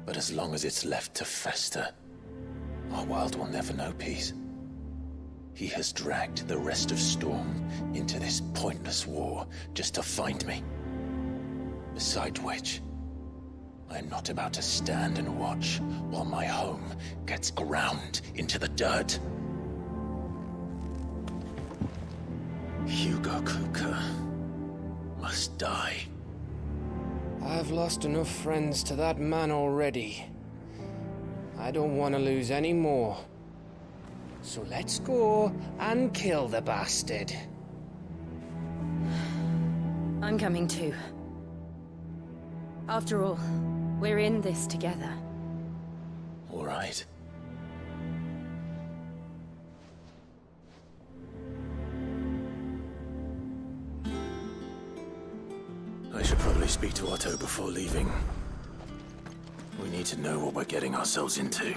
But as long as it's left to fester, our world will never know peace. He has dragged the rest of Storm into this pointless war just to find me. Besides which, I am not about to stand and watch while my home gets ground into the dirt. Hugo Kupka must die. I've lost enough friends to that man already. I don't want to lose any more. So let's go and kill the bastard. I'm coming too. After all, we're in this together. All right. I should probably speak to Otto before leaving. We need to know what we're getting ourselves into.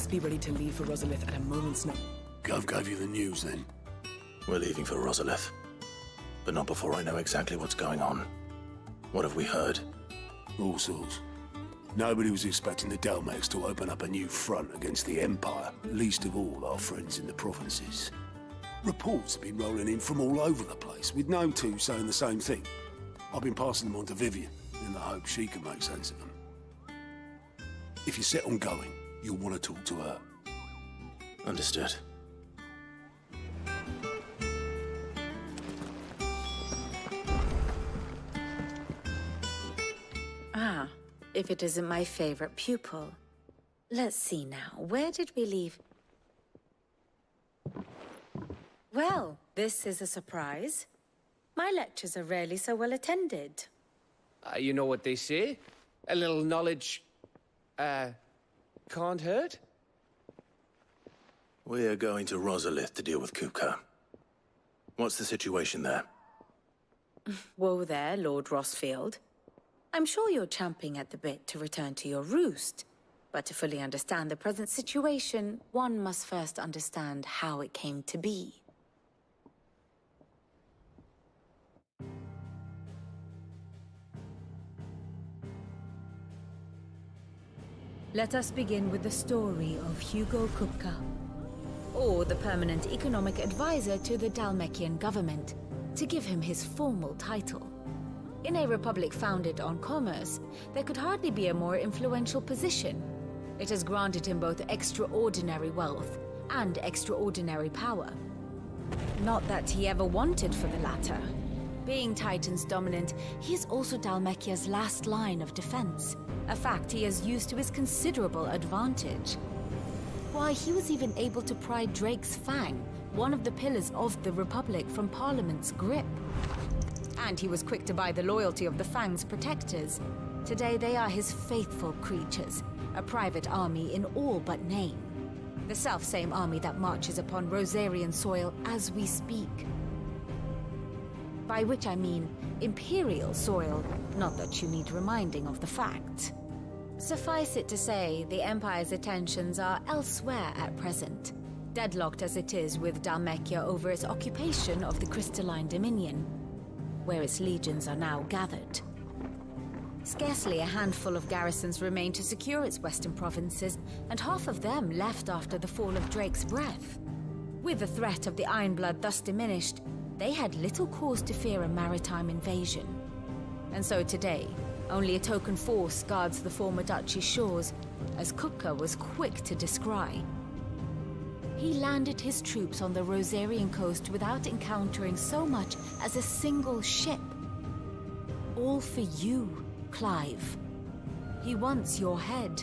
Be ready to leave for Rosalith at a moment's notice. Gov gave you the news then? We're leaving for Rosalith. But not before I know exactly what's going on. What have we heard? All sorts. Nobody was expecting the Dhalmekians to open up a new front against the Empire, least of all our friends in the provinces. Reports have been rolling in from all over the place, with no two saying the same thing. I've been passing them on to Vivian, in the hope she can make sense of them. If you're set on going, you'll want to talk to her. Understood. Ah, if it isn't my favorite pupil. Let's see now, where did we leave? Well, this is a surprise. My lectures are rarely so well attended. You know what they say? A little knowledge, can't hurt? We're going to Rosalith to deal with Kupka. What's the situation there? Whoa there, Lord Rossfield. I'm sure you're champing at the bit to return to your roost. But to fully understand the present situation, one must first understand how it came to be. Let us begin with the story of Hugo Kupka, or the permanent economic advisor to the Dhalmekian government, to give him his formal title. In a republic founded on commerce, there could hardly be a more influential position. It has granted him both extraordinary wealth and extraordinary power. Not that he ever wanted for the latter. Being Titan's dominant, he is also Dhalmekia's last line of defense, a fact he has used to his considerable advantage. Why, he was even able to pry Drake's Fang, one of the pillars of the Republic, from Parliament's grip. And he was quick to buy the loyalty of the Fang's protectors. Today they are his faithful creatures, a private army in all but name. The self-same army that marches upon Rosarian soil as we speak. By which I mean Imperial soil, not that you need reminding of the fact. Suffice it to say, the Empire's attentions are elsewhere at present, deadlocked as it is with Dhalmekia over its occupation of the Crystalline Dominion, where its legions are now gathered. Scarcely a handful of garrisons remain to secure its western provinces, and half of them left after the fall of Drake's Breath. With the threat of the Ironblood thus diminished, they had little cause to fear a maritime invasion. And so today, only a token force guards the former duchy's shores, as Kupka was quick to descry. He landed his troops on the Rosarian coast without encountering so much as a single ship. All for you, Clive. He wants your head.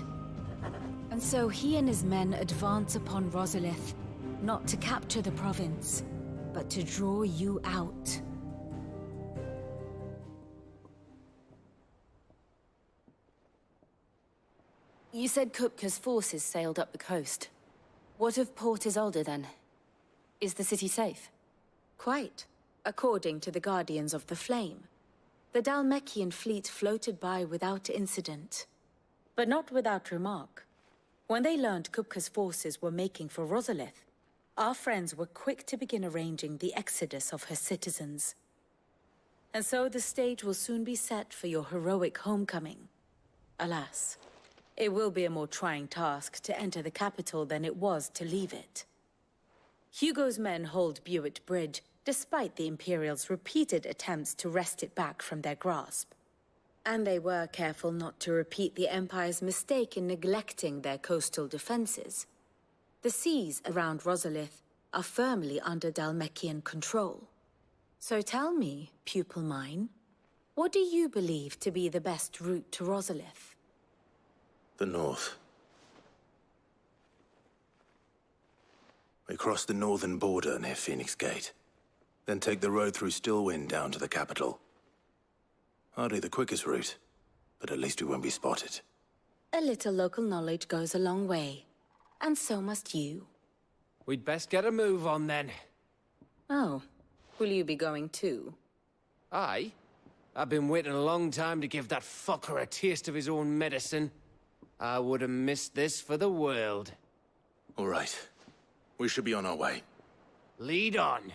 And so he and his men advance upon Rosalith, not to capture the province, but to draw you out. You said Kupka's forces sailed up the coast. What of Port Isolde, then? Is the city safe? Quite, according to the Guardians of the Flame. The Dhalmekian fleet floated by without incident. But not without remark. When they learned Kupka's forces were making for Rosalith, our friends were quick to begin arranging the exodus of her citizens. And so the stage will soon be set for your heroic homecoming. Alas, it will be a more trying task to enter the capital than it was to leave it. Hugo's men hold Buett Bridge, despite the Imperials' repeated attempts to wrest it back from their grasp. And they were careful not to repeat the Empire's mistake in neglecting their coastal defenses. The seas around Rosalith are firmly under Dhalmekian control. So tell me, pupil mine, what do you believe to be the best route to Rosalith? The north. We cross the northern border near Phoenix Gate, then take the road through Stillwind down to the capital. Hardly the quickest route, but at least we won't be spotted. A little local knowledge goes a long way, and so must you. We'd best get a move on then. Oh, will you be going too? Aye. I've been waiting a long time to give that fucker a taste of his own medicine. I would have missed this for the world. All right. We should be on our way. Lead on.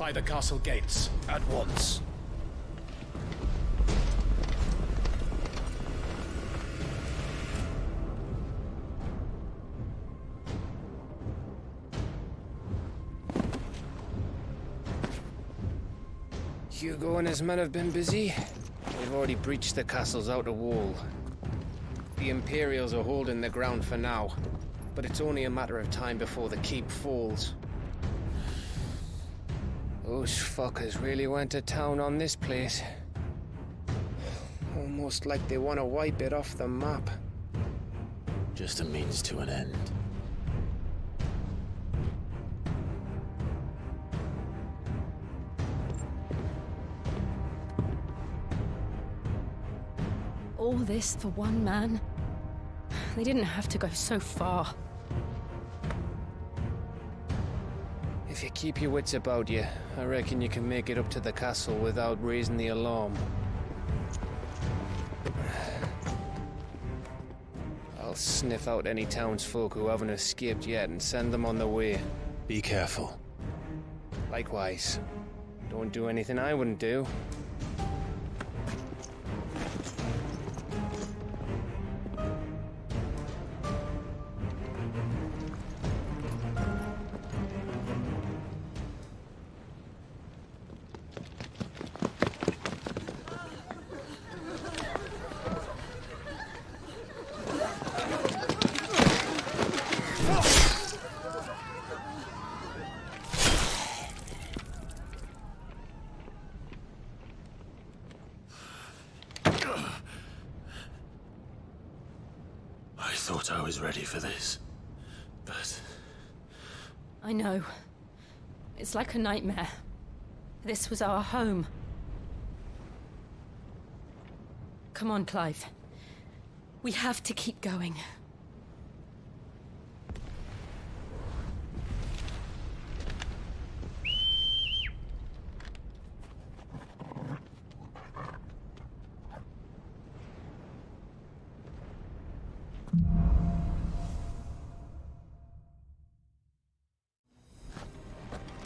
Fortify the castle gates at once. Hugo and his men have been busy. They've already breached the castle's outer wall. The Imperials are holding the ground for now, but it's only a matter of time before the keep falls. Those fuckers really went to town on this place. Almost like they want to wipe it off the map. Just a means to an end. All this for one man? They didn't have to go so far. If you keep your wits about you, I reckon you can make it up to the castle without raising the alarm. I'll sniff out any townsfolk who haven't escaped yet and send them on their way. Be careful. Likewise. Don't do anything I wouldn't do. I thought I was ready for this, but... I know. It's like a nightmare. This was our home. Come on, Clive. We have to keep going.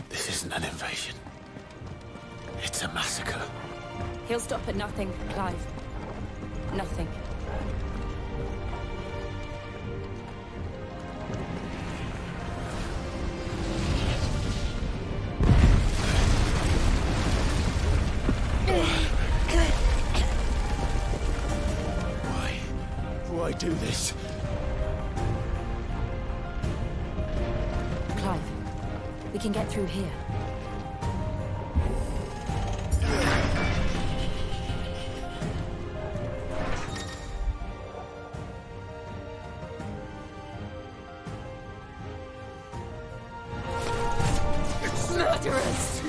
This isn't an invasion. It's a massacre. He'll stop at nothing, Clive. Nothing. Why do this? Clive, we can get through here. Murderers!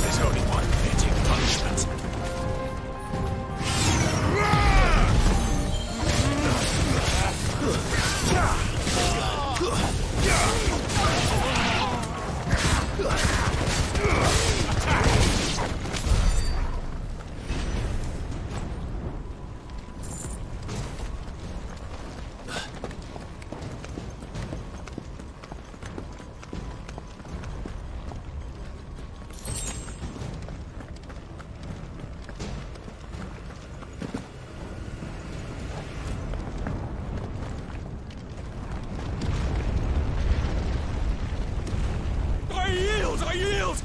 There's only one fitting punishment. I yield!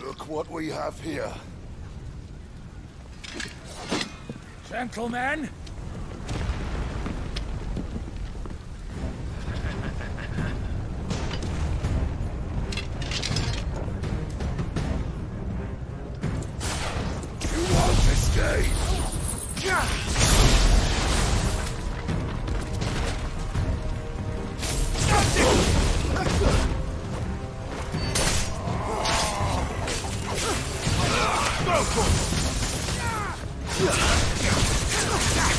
Look what we have here. Gentlemen! Go for it!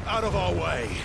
Out of our way!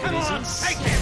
Come on, take him!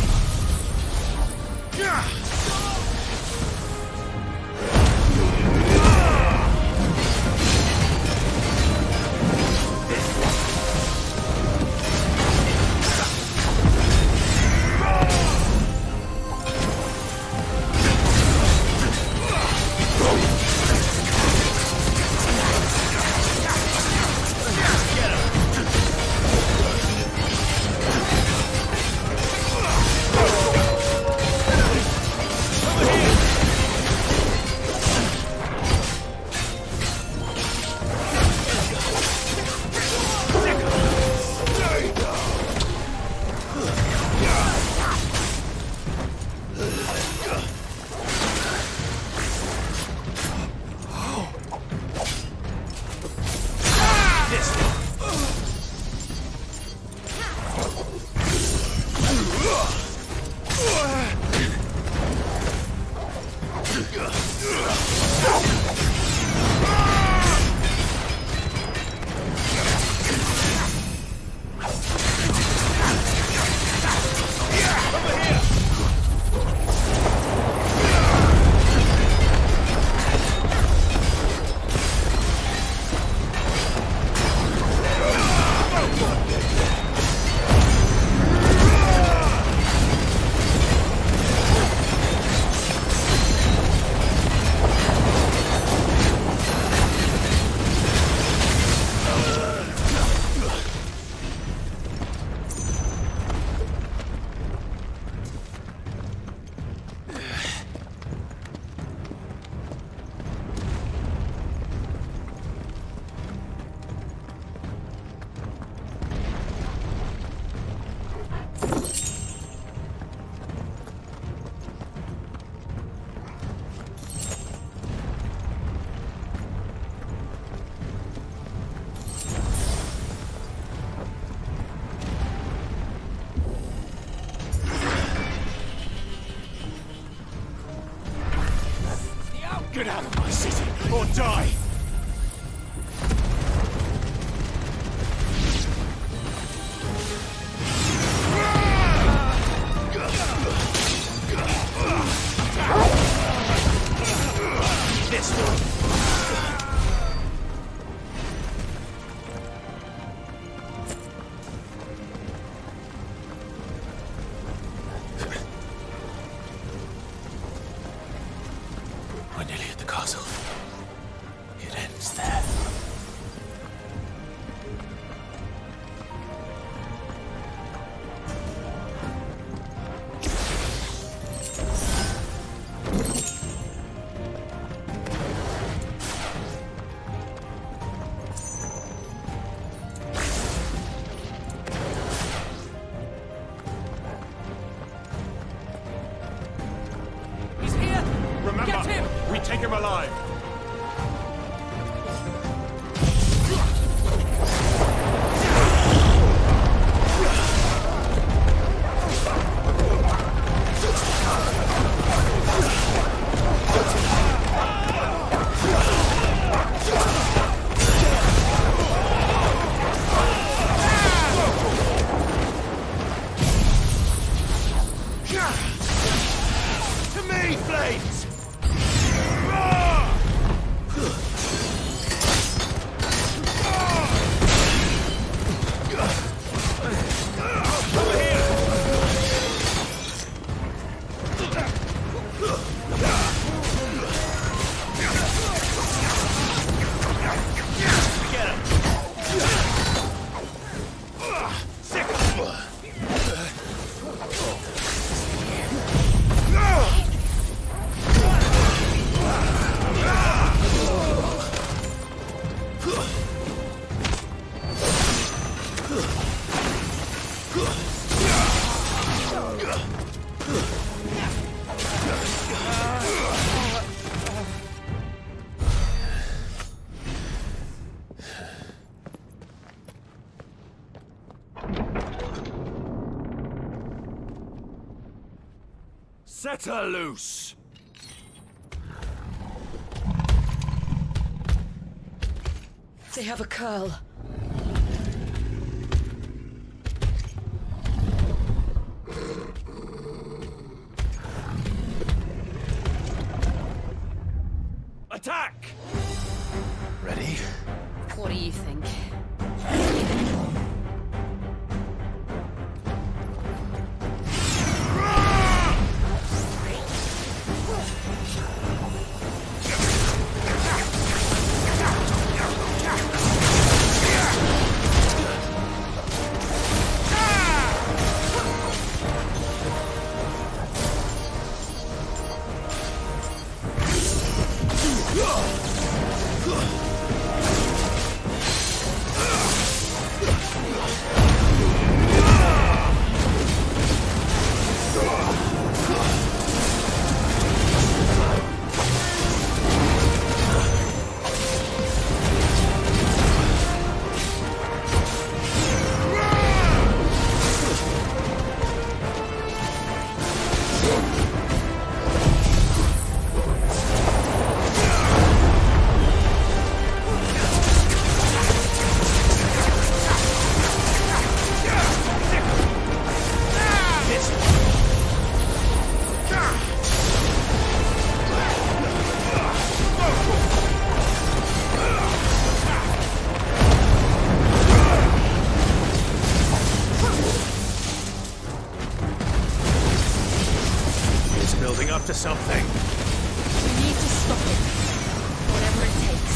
Get out of my city, or die! This one! We're nearly at the castle. It ends there. He's here! Remember, Get him! we take him alive! Set her loose! They have a curl. Attack! Ready? What do you think? Up to something. We need to stop it. Whatever it takes.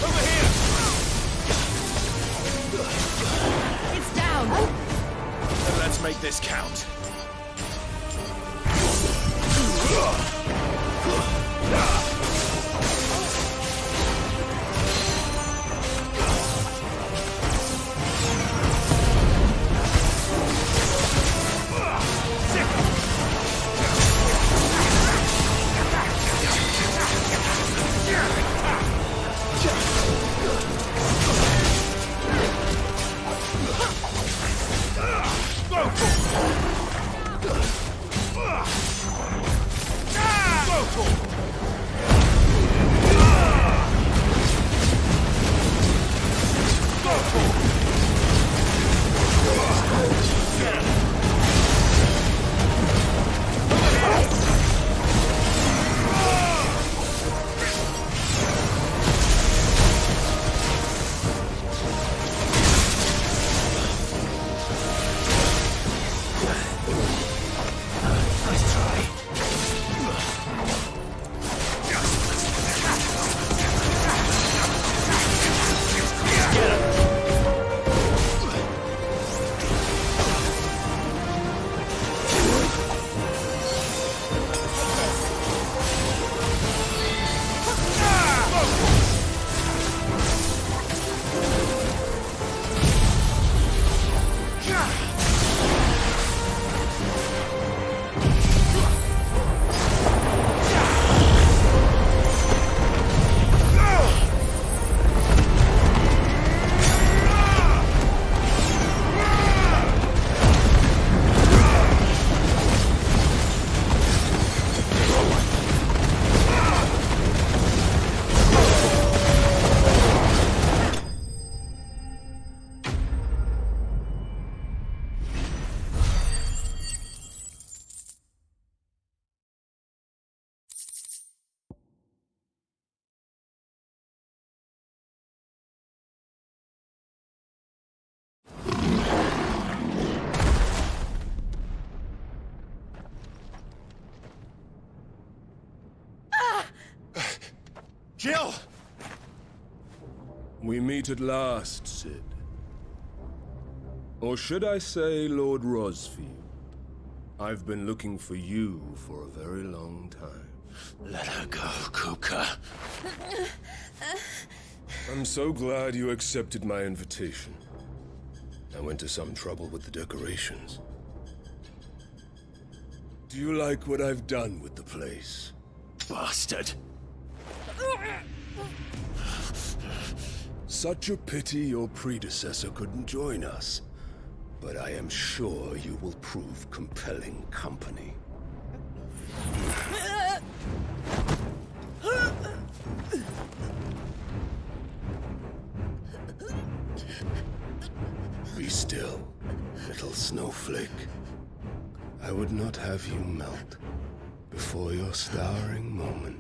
Over here! It's down! Let's make this count. Jill! We meet at last, Cid. Or should I say, Lord Rosfield? I've been looking for you for a very long time. Let her go, Kupka. I'm so glad you accepted my invitation. I went to some trouble with the decorations. Do you like what I've done with the place? Bastard! Such a pity your predecessor couldn't join us. But I am sure you will prove compelling company. Be still, little snowflake. I would not have you melt before your starring moment.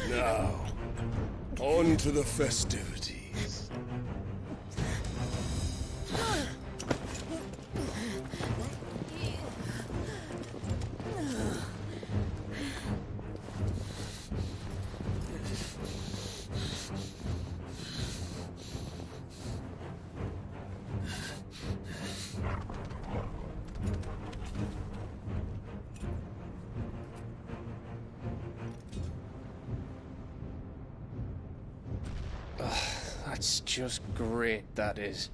Now, on to the festivities. That's just great, that is.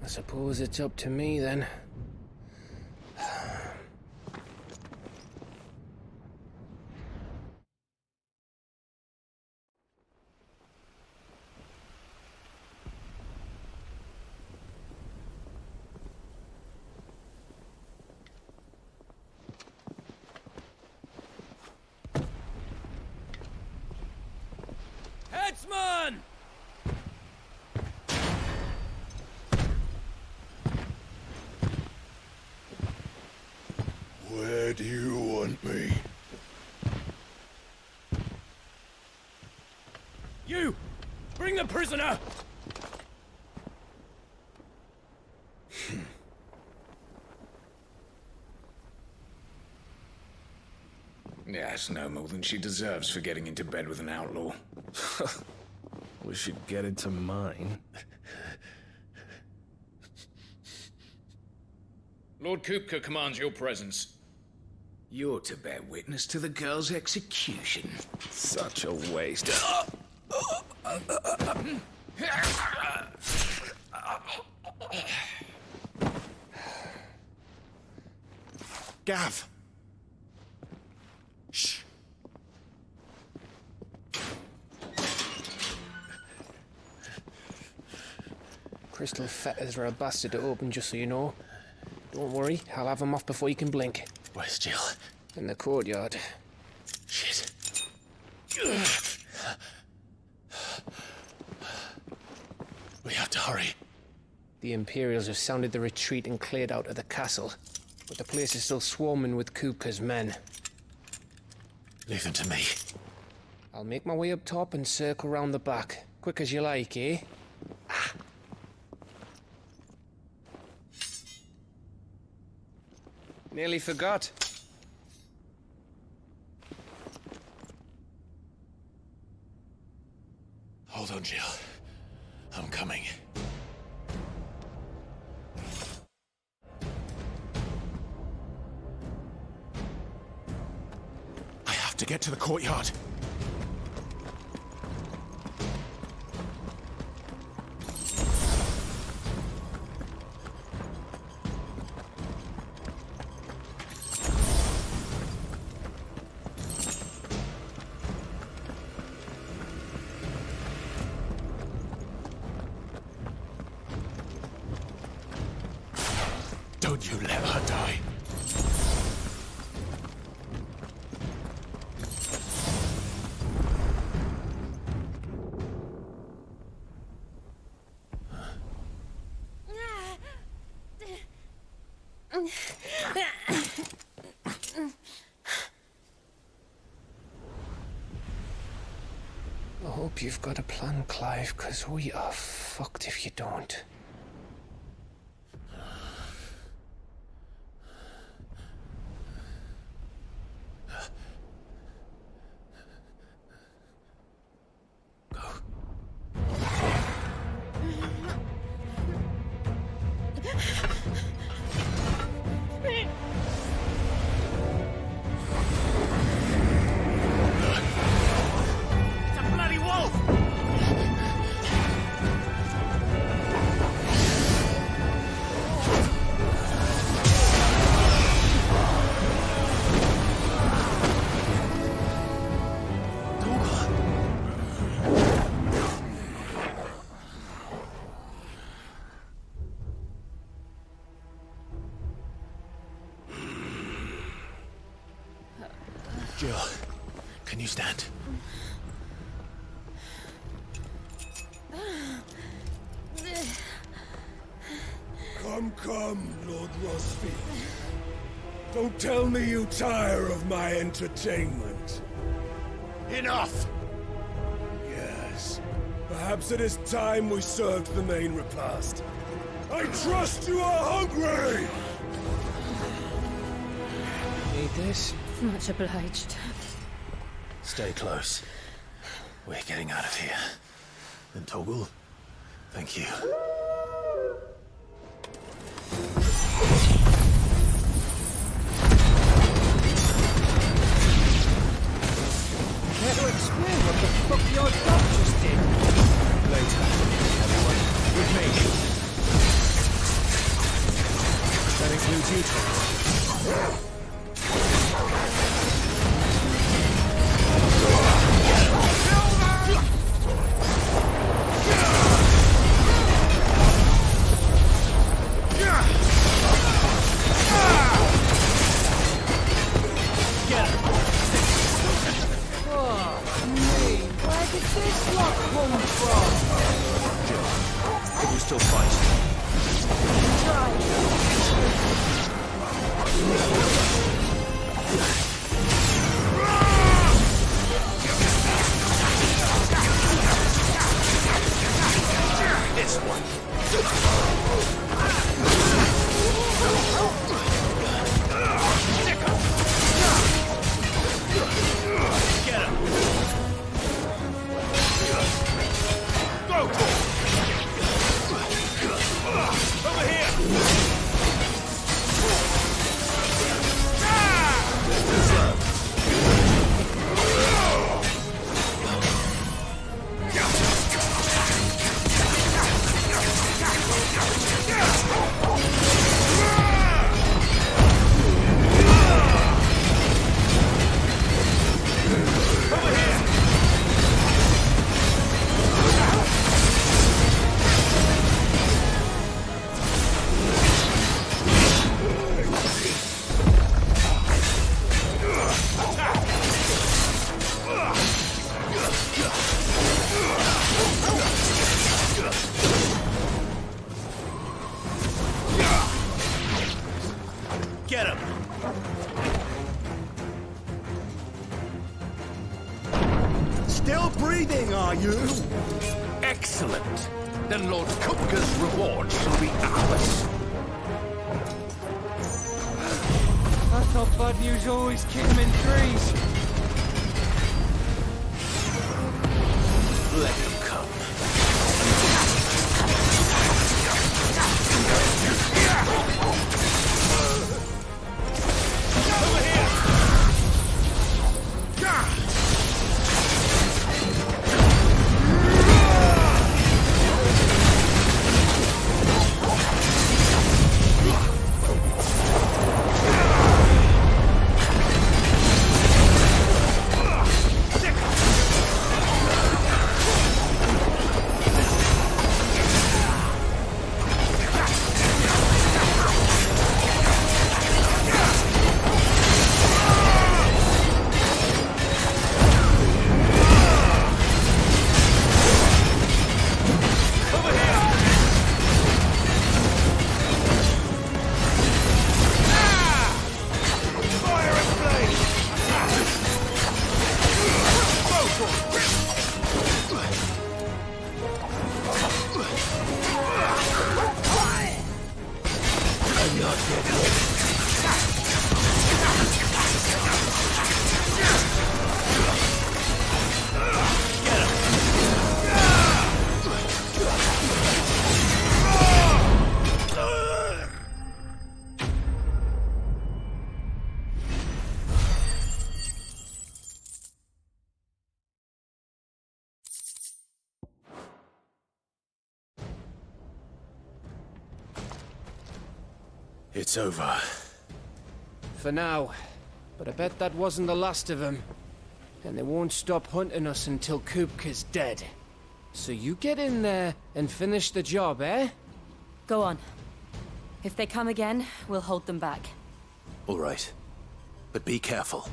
I suppose it's up to me, then. Headsman! Where do you want me? You! Bring the prisoner! Yeah, it's no more than she deserves for getting into bed with an outlaw. We should get into mine. Lord Kupka commands your presence. You're to bear witness to the girl's execution. Such a waste. Gav! Shh! Crystal fetters are a bastard to open, just so you know. Don't worry, I'll have them off before you can blink. Where's Jill? In the courtyard. Shit. We have to hurry. The Imperials have sounded the retreat and cleared out of the castle, but the place is still swarming with Kupka's men. Leave them to me. I'll make my way up top and circle round the back. Quick as you like, eh? Nearly forgot. Hold on, Jill. I'm coming. I have to get to the courtyard. Don't you let her die. I hope you've got a plan, Clive, because we are fucked if you don't. Jill, can you stand? Come, Lord Rosfield. Don't tell me you tire of my entertainment. Enough! Yes. Perhaps it is time we served the main repast. I trust you are hungry! Need this? Much obliged. Stay close. We're getting out of here. And Toggle, thank you. Care to explain what the fuck your dog just did? Later, everyone. With me. That includes you, Toggle. Can you still fight? This one. Get him. Go! Over here! Get him! Still breathing, are you? Excellent. Then Lord Kupka's reward shall be ours. I thought bad news always keep them in threes. Let them come. It's over. For now. But I bet that wasn't the last of them. And they won't stop hunting us until Kupka's dead. So you get in there and finish the job, eh? Go on. If they come again, we'll hold them back. All right. But be careful.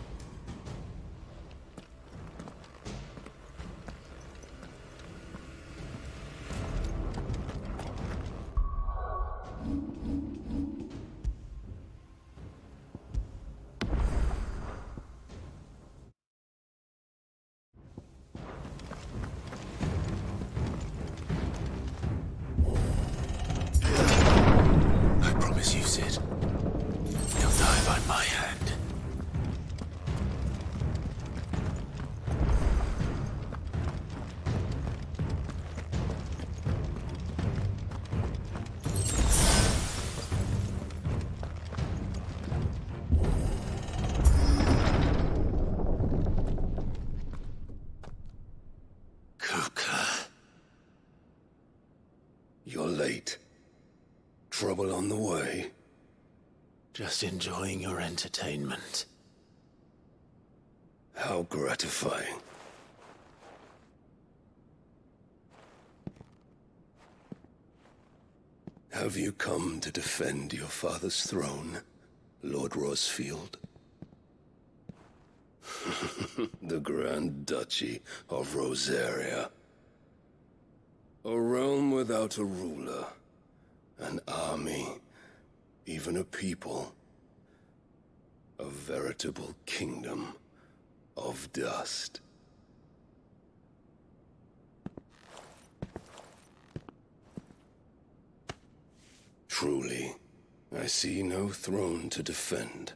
You're late. Trouble on the way? Just enjoying your entertainment. How gratifying. Have you come to defend your father's throne, Lord Rosfield? The Grand Duchy of Rosaria. A realm without a ruler, an army, even a people. A veritable kingdom of dust. Truly, I see no throne to defend.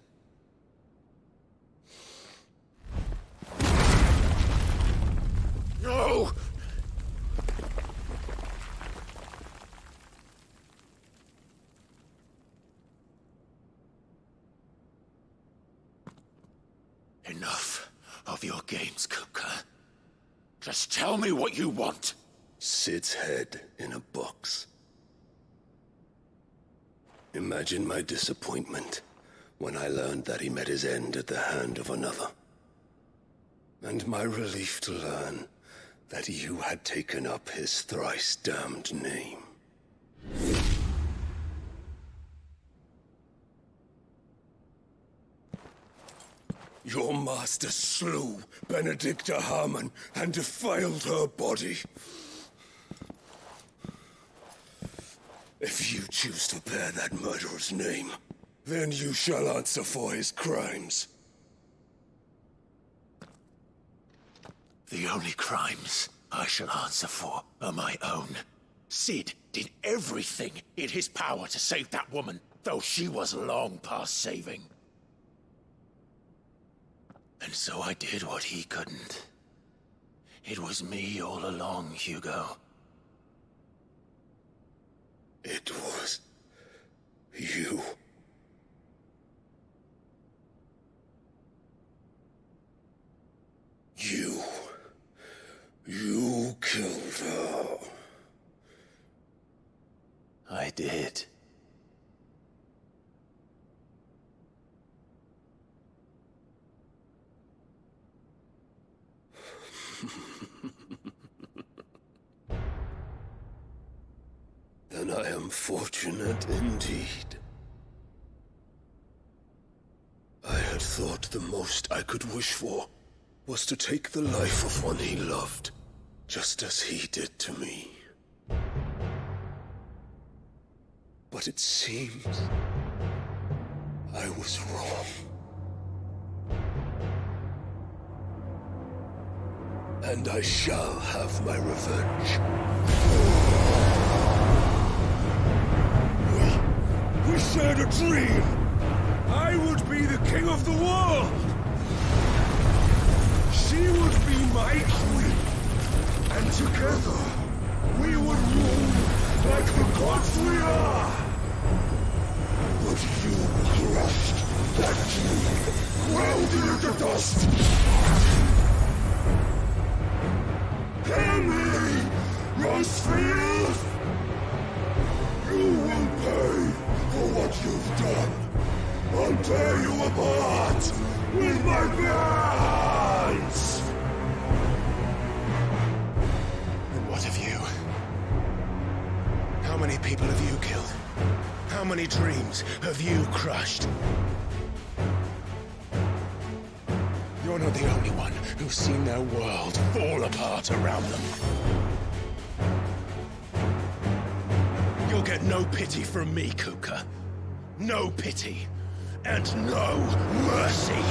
No! Enough of your games, Kupka. Just tell me what you want. Sid's head in a box. Imagine my disappointment when I learned that he met his end at the hand of another. And my relief to learn that you had taken up his thrice-damned name. Your master slew Benedicta Harmon and defiled her body. If you choose to bear that murderer's name, then you shall answer for his crimes. The only crimes I shall answer for are my own. Sid did everything in his power to save that woman, though she was long past saving. And so I did what he couldn't. It was me all along, Hugo. It was you. You killed her. I did. Then I am fortunate indeed. I had thought the most I could wish for was to take the life of one he loved, just as he did to me. But it seems I was wrong. And I shall have my revenge. We shared a dream. I would be the king of the world. She would be my queen. And together, we would rule like the gods we are. But you crushed that dream, ground it into dust. Hear me, Rosfield! You will pay for what you've done. I'll tear you apart with my bare hands! And what of you? How many people have you killed? How many dreams have you crushed? You're not the only one who's seen their world fall apart around them. You'll get no pity from me, Kupka. No pity. And no mercy.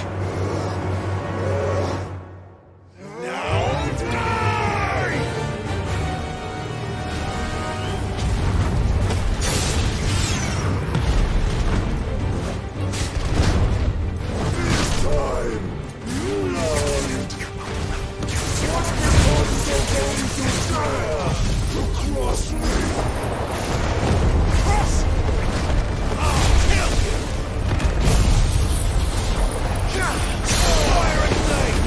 Now die! This time, you learned what becomes of those who dare to cross me! Cross! I'll kill you! Fire and flame!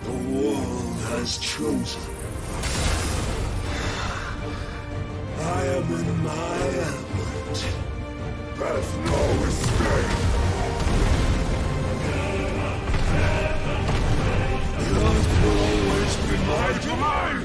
The world has chosen. I am in my element. There's no escape. The earth will always be my domain.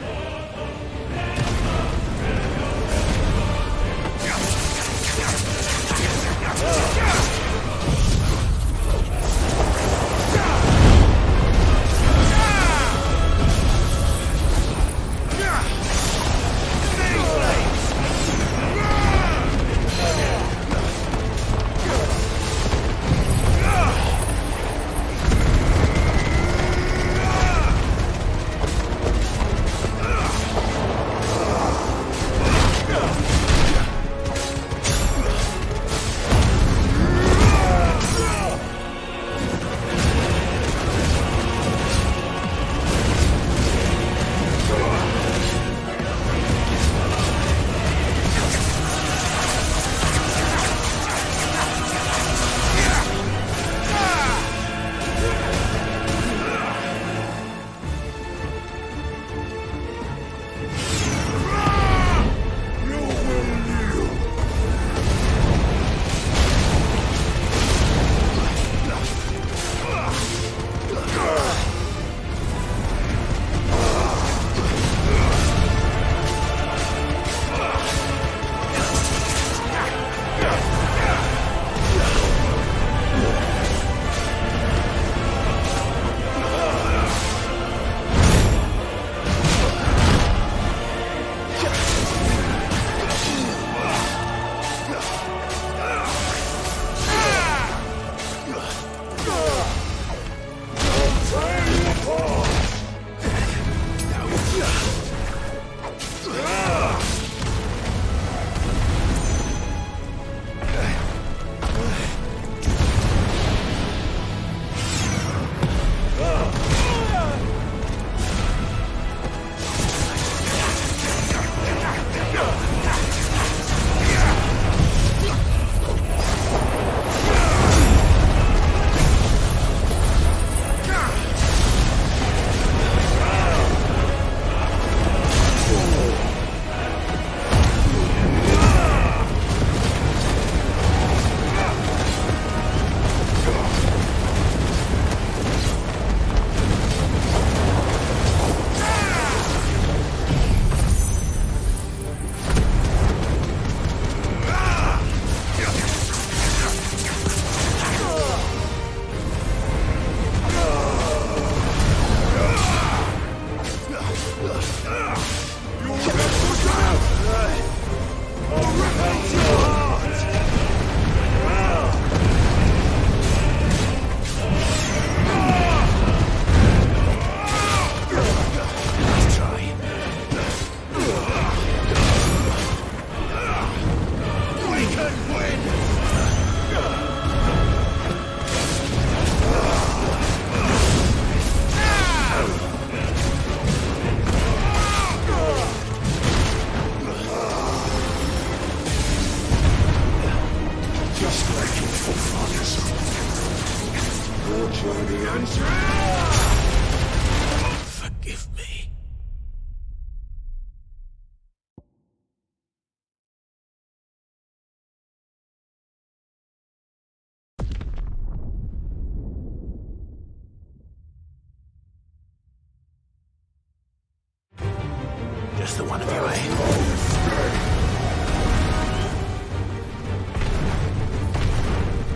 Just the one of you, eh?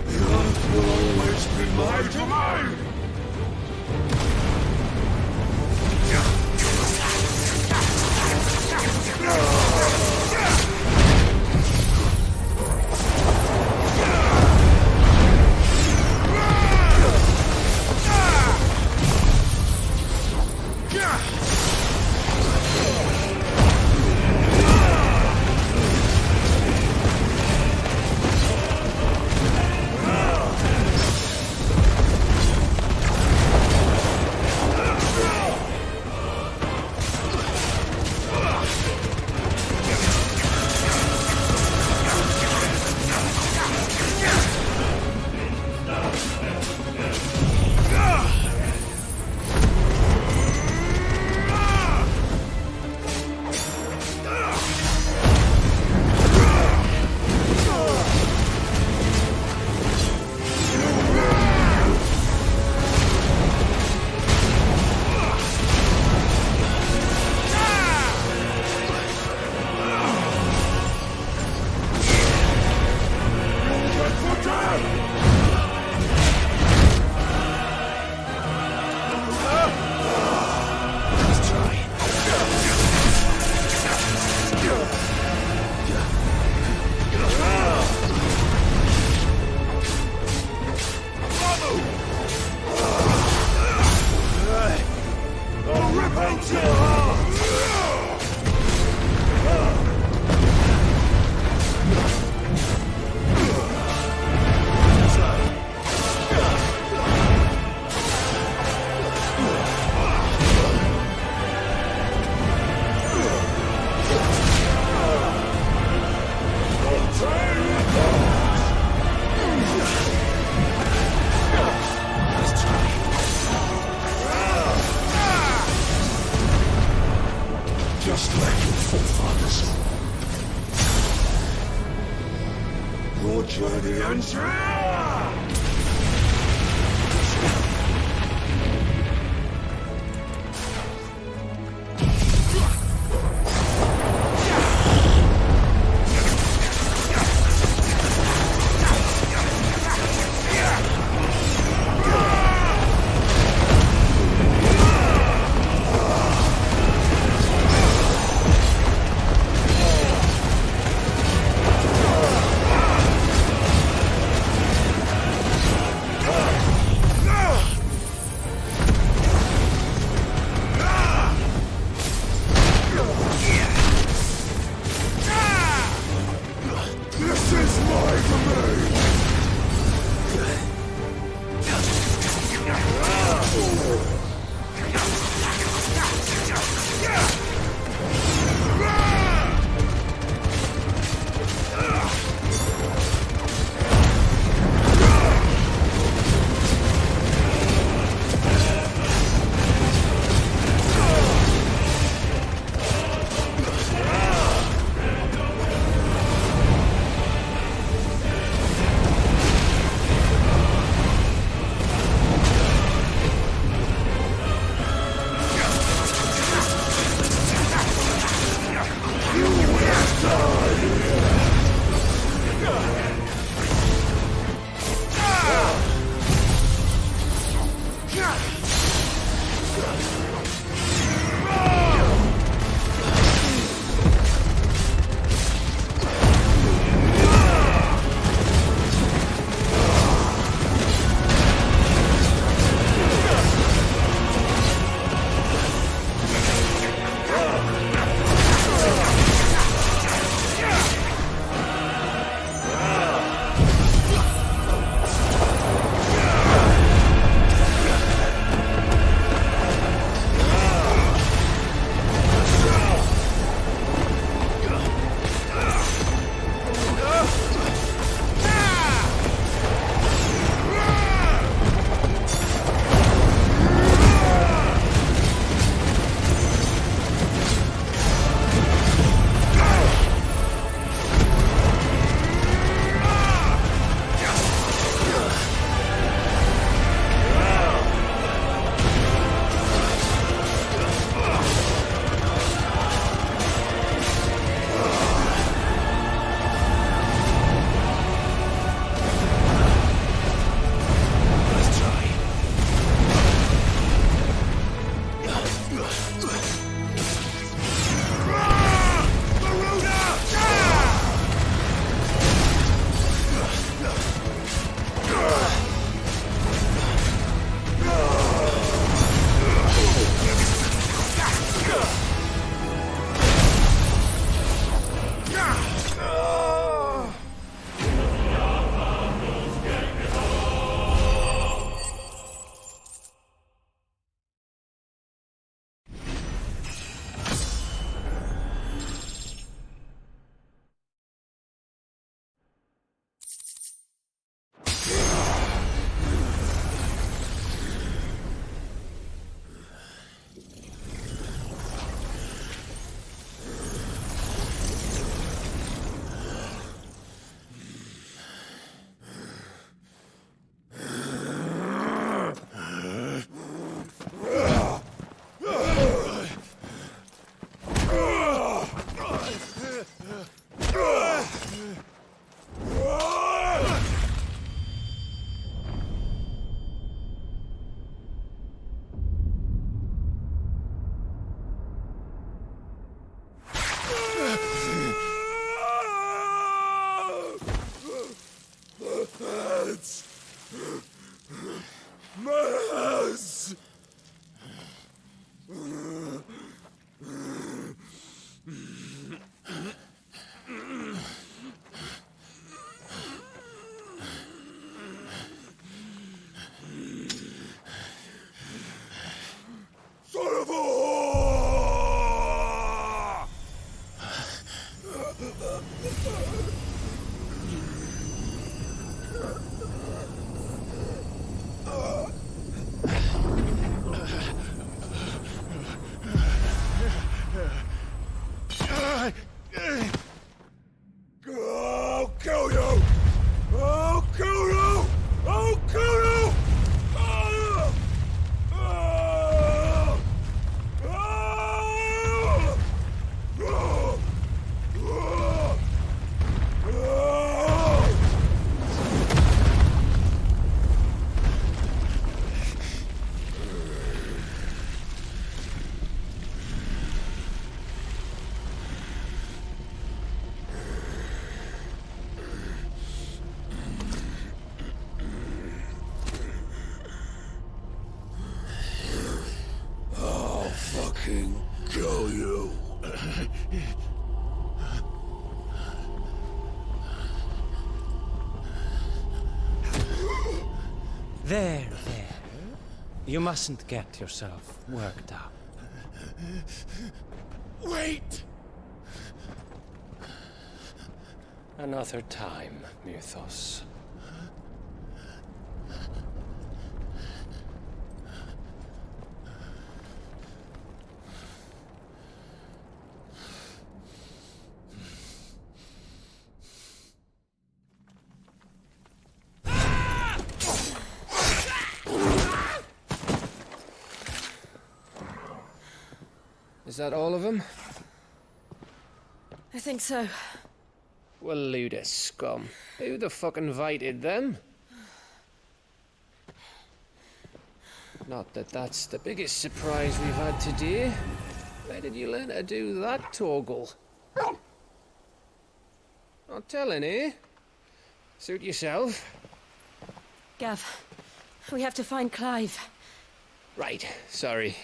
The earth will always be my domain! Just like your forefathers. Your journey ends here! I'll kill you! I'll kill you! I'll kill you! I'll fucking kill you. There. You mustn't get yourself worked up. Wait! Another time, Mythos. Is that all of them? I think so. Well, Luda scum. Who the fuck invited them? Not that that's the biggest surprise we've had today. Where did you learn to do that, Torgal? Not telling, eh? Suit yourself. Gav, we have to find Clive. Right, sorry.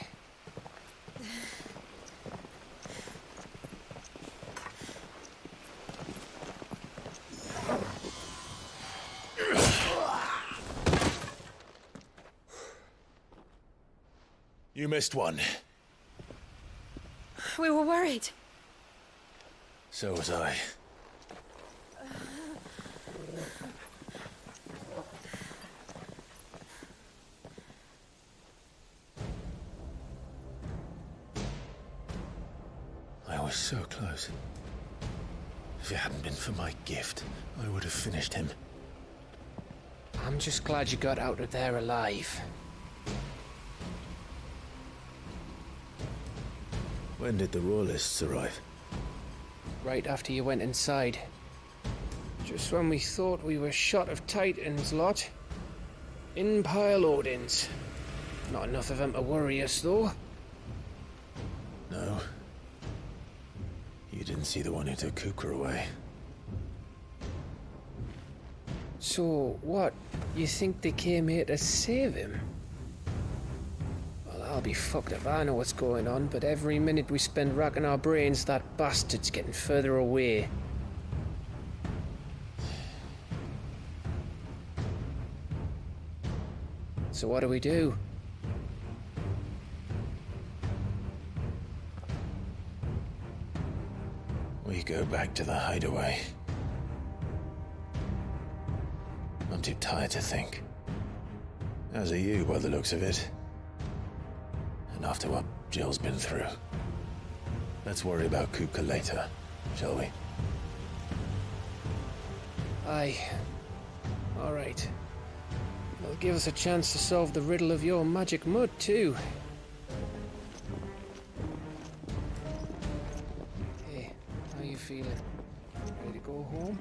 You missed one. We were worried. So was I. I was so close. If it hadn't been for my gift, I would have finished him. I'm just glad you got out of there alive. When did the Royalists arrive? Right after you went inside. Just when we thought we were shot of Titans lot. In pile Odins. Not enough of them to worry us, though. No. You didn't see the one who took Kupka away. So, what? You think they came here to save him? Well, I'll be fucked if I know what's going on, but every minute we spend racking our brains, that bastard's getting further away. So what do we do? We go back to the hideaway. I'm too tired to think. As are you, by the looks of it. And after what Jill's been through. Let's worry about Kupka later, shall we? Aye. All right. It'll give us a chance to solve the riddle of your magic mud, too. Hey, how you feeling? Ready to go home?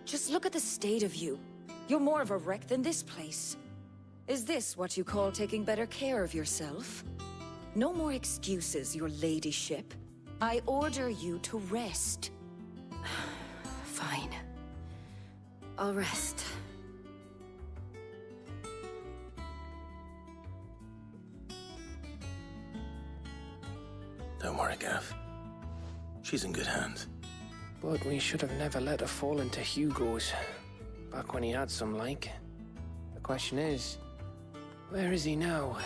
Just look at the state of you. You're more of a wreck than this place. Is this what you call taking better care of yourself? No more excuses, your ladyship. I order you to rest. Fine. I'll rest. Don't worry, Gav. She's in good hands. But we should have never let her fall into Hugo's. Back when he had some like. The question is, where is he now?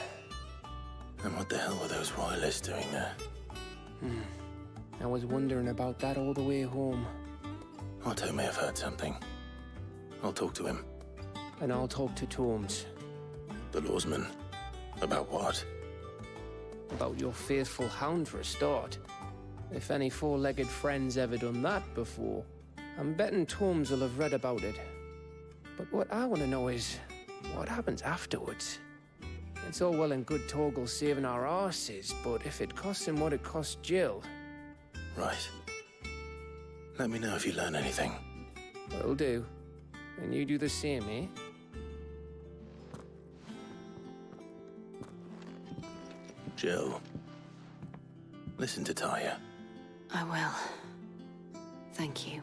And what the hell were those royalists doing there? I was wondering about that all the way home. Otto may have heard something. I'll talk to him. And I'll talk to Torms. The lawsman. About what? About your faithful hound for a start. If any four-legged friend's ever done that before, I'm betting Torms will have read about it. But what I want to know is, what happens afterwards? It's all well and good Torgal saving our arses, but if it costs him what it cost Jill... Right. Let me know if you learn anything. Will do. And you do the same, eh? Jill. Listen to Taya. I will. Thank you.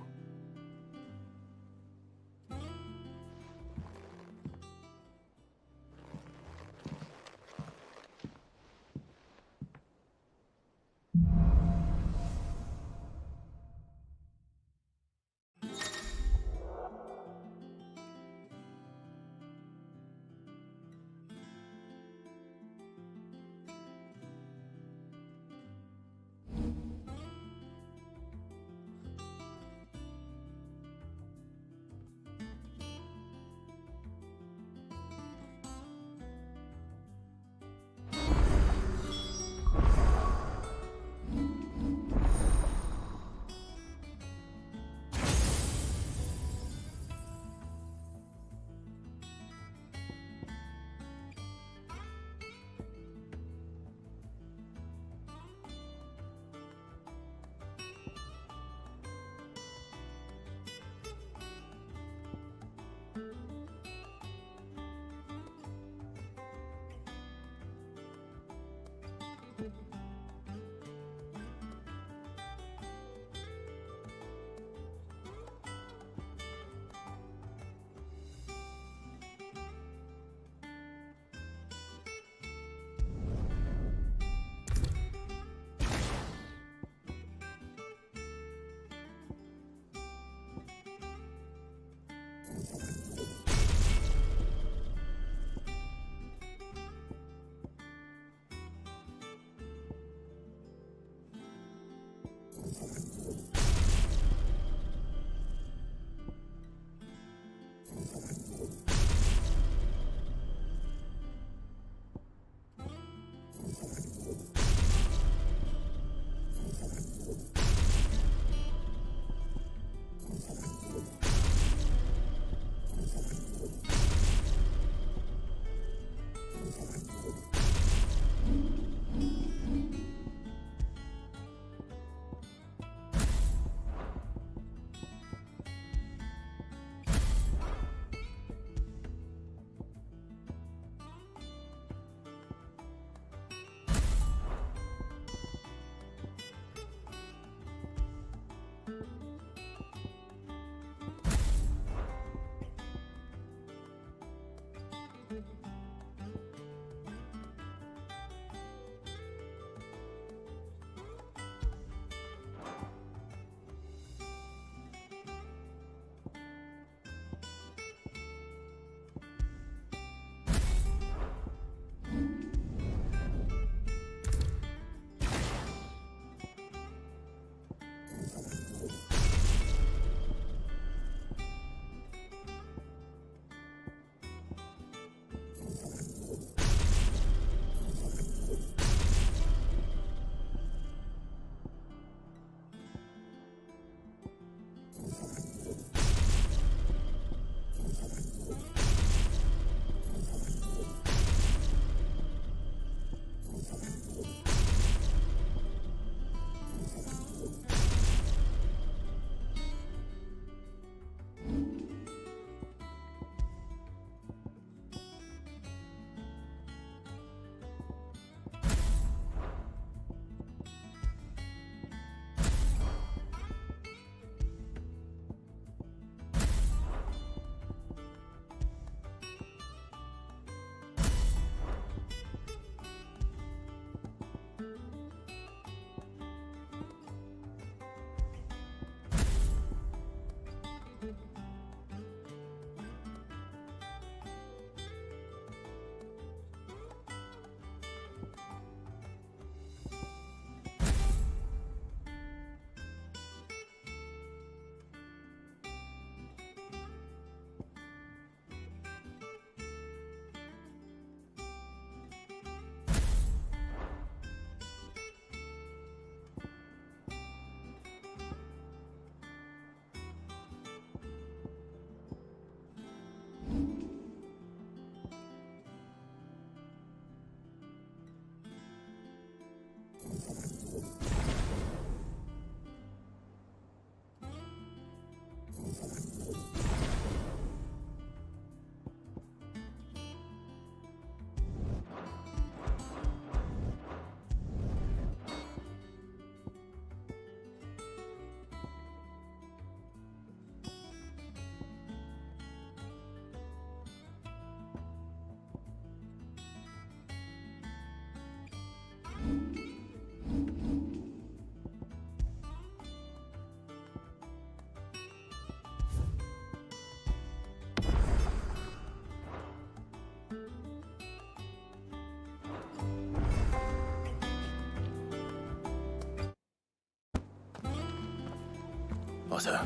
Otto,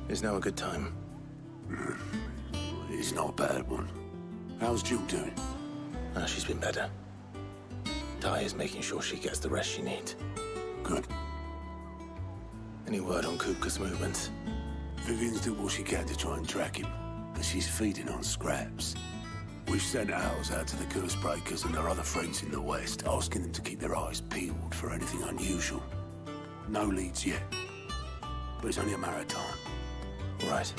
is now a good time? It's not a bad one. How's Jill doing? She's been better. Ty is making sure she gets the rest she needs. Good. Any word on Kupka's movements? Vivian's did what she can to try and track him, but she's feeding on scraps. We've sent ours out to the Curse Breakers and their other friends in the West, asking them to keep their eyes peeled for anything unusual. No leads yet, but it's only a matter of time. Right.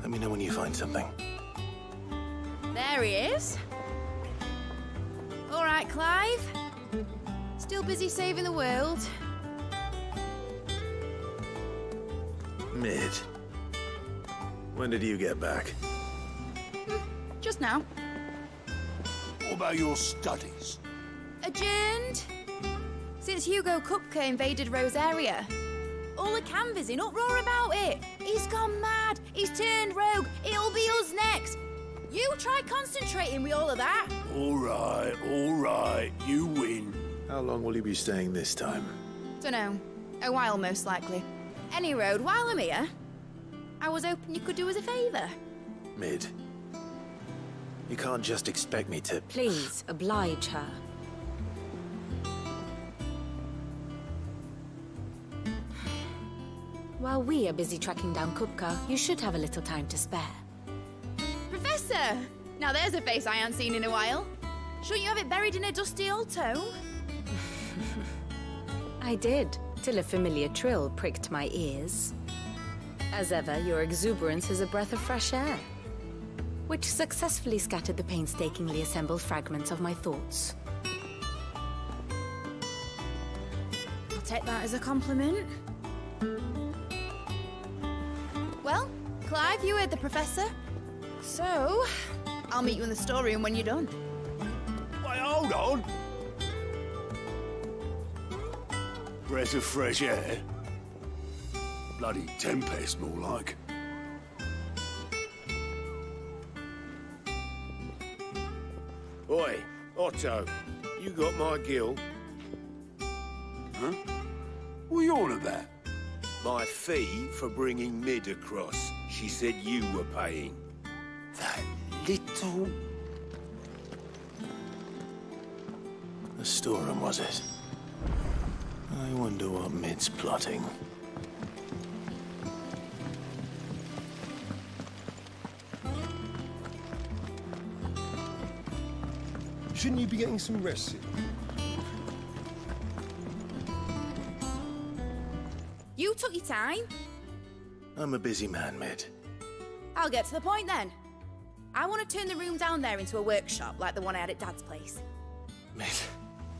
Let me know when you find something. There he is. All right, Clive. Still busy saving the world. Mid. When did you get back? Just now. What about your studies? Adjourned. Since Hugo Kupka invaded Rosaria. All the canvas in uproar about it. He's gone mad. He's turned rogue. It'll be us next. You try concentrating with all of that. All right. You win. How long will you be staying this time? Dunno. A while, most likely. Any road, while I'm here, I was hoping you could do us a favour. Mid. You can't just expect me to... Please, oblige her. While we are busy tracking down Kupka, you should have a little time to spare. Professor! Now there's a face I haven't seen in a while. Shouldn't you have it buried in a dusty old tome? I did, till a familiar trill pricked my ears. As ever, your exuberance is a breath of fresh air, which successfully scattered the painstakingly assembled fragments of my thoughts. I'll take that as a compliment. Well, Clive, you heard the professor. So, I'll meet you in the storeroom when you're done. Wait, hold on! Breath of fresh air? Bloody tempest, more like. Oi, Otto, you got my gill? Huh? What are you on about? My fee for bringing Mid across. She said you were paying. That little... The storeroom, was it? I wonder what Mid's plotting. Shouldn't you be getting some rest soon? You took your time. I'm a busy man, Mid. I'll get to the point then. I want to turn the room down there into a workshop like the one I had at Dad's place. Mid,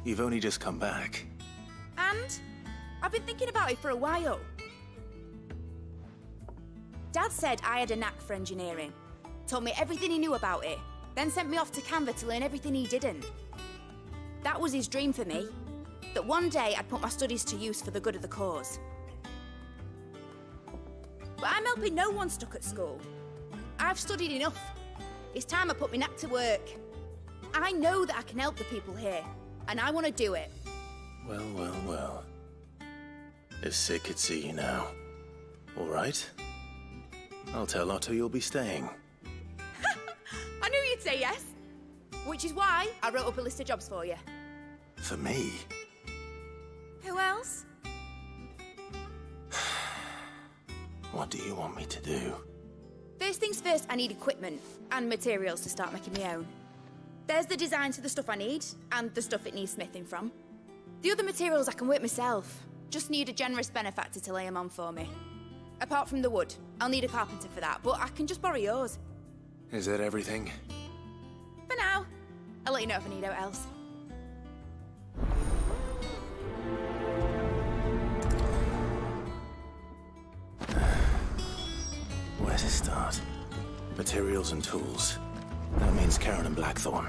you've only just come back. And I've been thinking about it for a while. Dad said I had a knack for engineering. Told me everything he knew about it. Then sent me off to Canva to learn everything he didn't. That was his dream for me. That one day I'd put my studies to use for the good of the cause. But I'm helping no one stuck at school. I've studied enough. It's time I put my knack to work. I know that I can help the people here, and I want to do it. Well. If Sid could see you now. All right. I'll tell Otto you'll be staying. I knew you'd say yes. Which is why I wrote up a list of jobs for you. For me? Who else? What do you want me to do? First things first, I need equipment and materials to start making my own. There's the designs for the stuff I need, and the stuff it needs smithing from. The other materials I can work myself. Just need a generous benefactor to lay them on for me. Apart from the wood, I'll need a carpenter for that, but I can just borrow yours. Is that everything? For now. I'll let you know if I need out else. Where to start? Materials and tools. That means Karen and Blackthorn.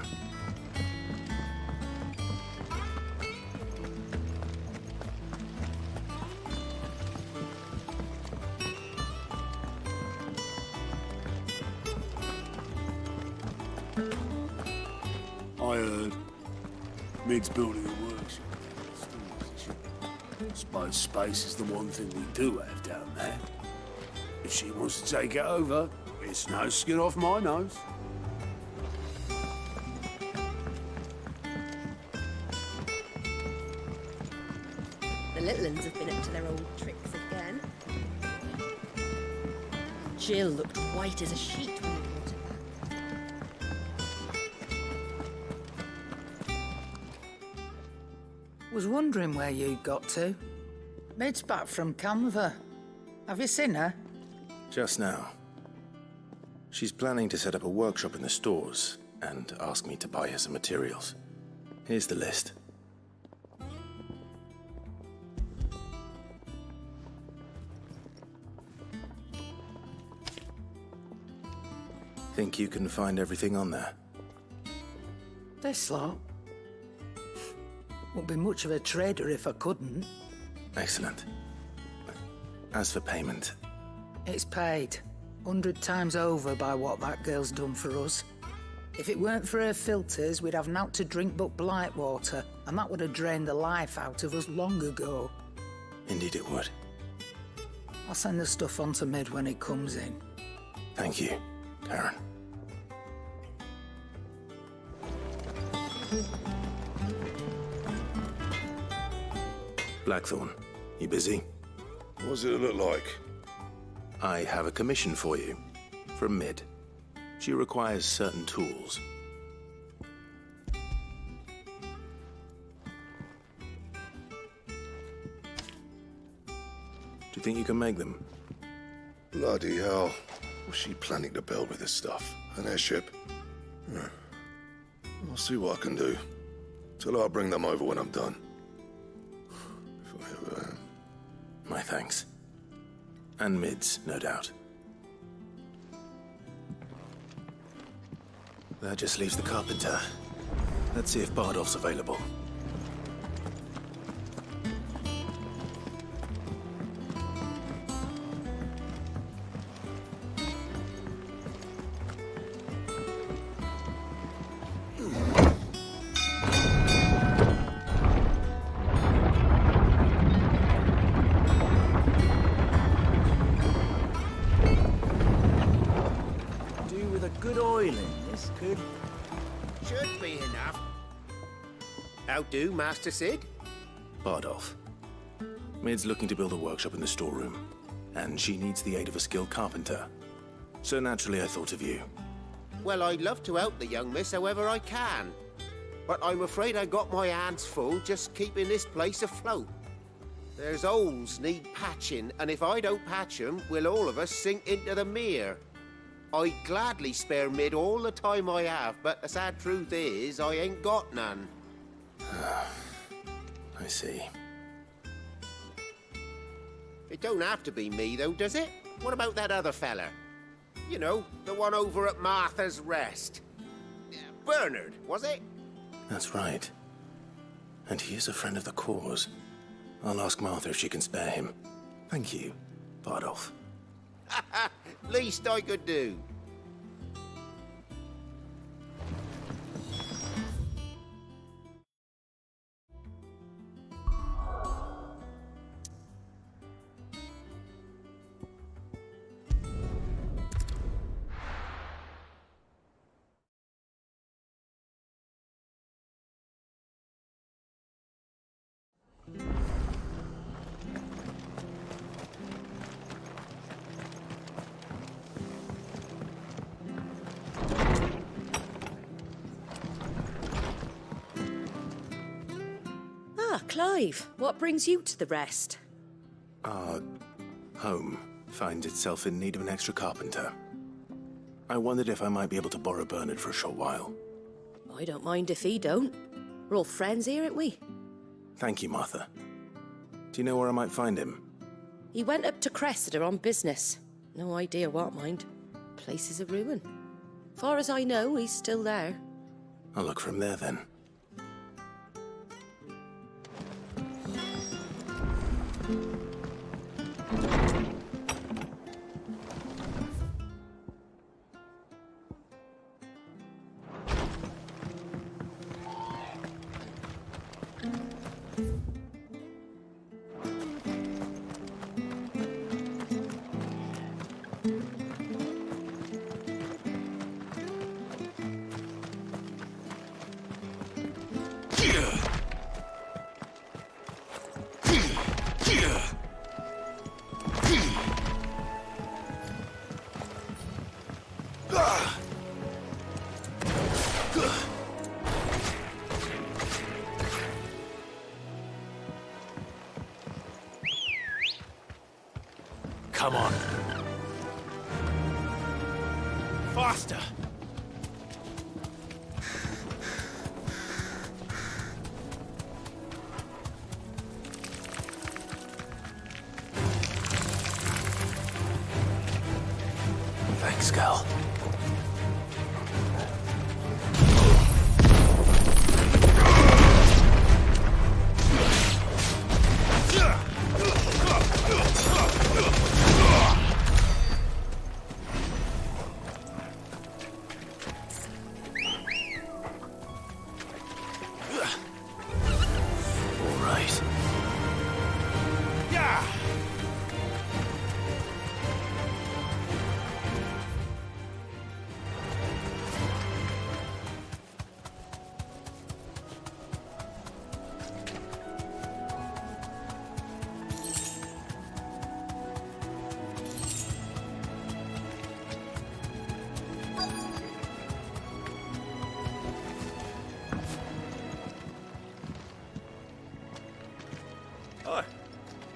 I heard Mid's building a workshop. Suppose space is the one thing we do have down there. If she wants to take it over, it's no skin off my nose. The little uns have been up to their old tricks again. Jill looked white as a sheet when we brought her back. Was wondering where you got to. Mid's back from Canva. Have you seen her? Just now. She's planning to set up a workshop in the stores and ask me to buy her some materials. Here's the list. Think you can find everything on there? This lot. Wouldn't be much of a trader if I couldn't. Excellent. As for payment... It's paid. 100 times over by what that girl's done for us. If it weren't for her filters, we'd have naught to drink but blight water, and that would have drained the life out of us long ago. Indeed it would. I'll send the stuff on to Mid when it comes in. Thank you, Karen. Blackthorn, you busy? What does it look like? I have a commission for you, from Mid. She requires certain tools. Do you think you can make them? Bloody hell. What's she planning to build with this stuff? An airship? Yeah. I'll see what I can do. Tell her I'll bring them over when I'm done. If I ever am. My thanks. And Mid's, no doubt. That just leaves the carpenter. Let's see if Bardolph's available. Should be enough. How do, Master Sid? Bardolph. Mid's looking to build a workshop in the storeroom, and she needs the aid of a skilled carpenter. So naturally I thought of you. Well, I'd love to help the young miss however I can. But I'm afraid I got my hands full just keeping this place afloat. There's holes need patching, and if I don't patch them, we'll all of us sink into the mere. I'd gladly spare Mid all the time I have, but the sad truth is, I ain't got none. I see. It don't have to be me, though, does it? What about that other fella? You know, the one over at Martha's Rest. Bernard, was it? That's right. And he is a friend of the cause. I'll ask Martha if she can spare him. Thank you, Bardolph. Least I could do. Ah, Clive, what brings you to the rest? Our home finds itself in need of an extra carpenter. I wondered if I might be able to borrow Bernard for a short while. I don't mind if he don't. We're all friends here, aren't we? Thank you, Martha. Do you know where I might find him? He went up to Cressida on business. No idea what, mind. Place is a ruin. Far as I know, he's still there. I'll look from there then. Come on. Faster! Thanks, Gal.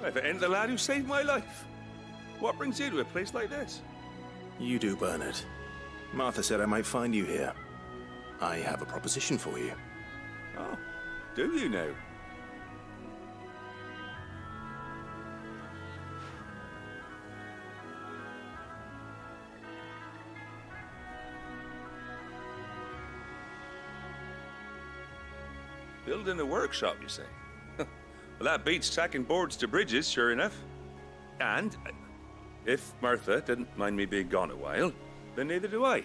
I've ended the lad who saved my life. What brings you to a place like this? You do, Bernard. Martha said I might find you here. I have a proposition for you. Oh, do you now? Building a workshop, you say? Well, that beats tacking boards to bridges, sure enough. And if Martha didn't mind me being gone a while, then neither do I.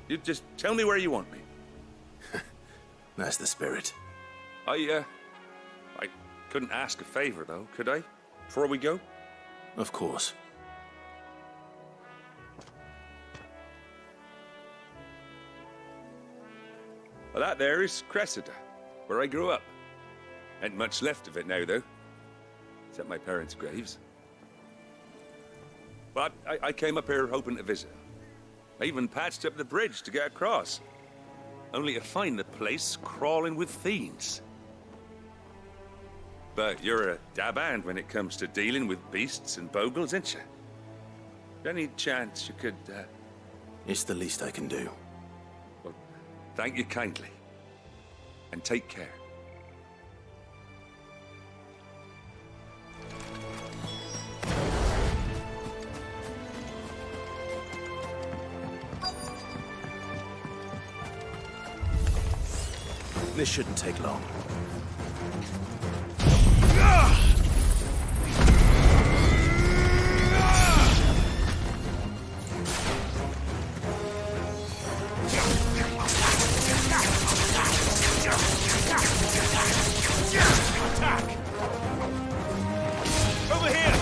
You just tell me where you want me. That's the spirit. I couldn't ask a favor, though, could I? Before we go? Of course. Well, that there is Cressida, where I grew up. Ain't much left of it now, though. Except my parents' graves. But I came up here hoping to visit. I even patched up the bridge to get across. Only to find the place crawling with fiends. But you're a dab hand when it comes to dealing with beasts and bogles, ain't you? Any chance you could, It's the least I can do. Well, thank you kindly. And take care. This shouldn't take long. Over here!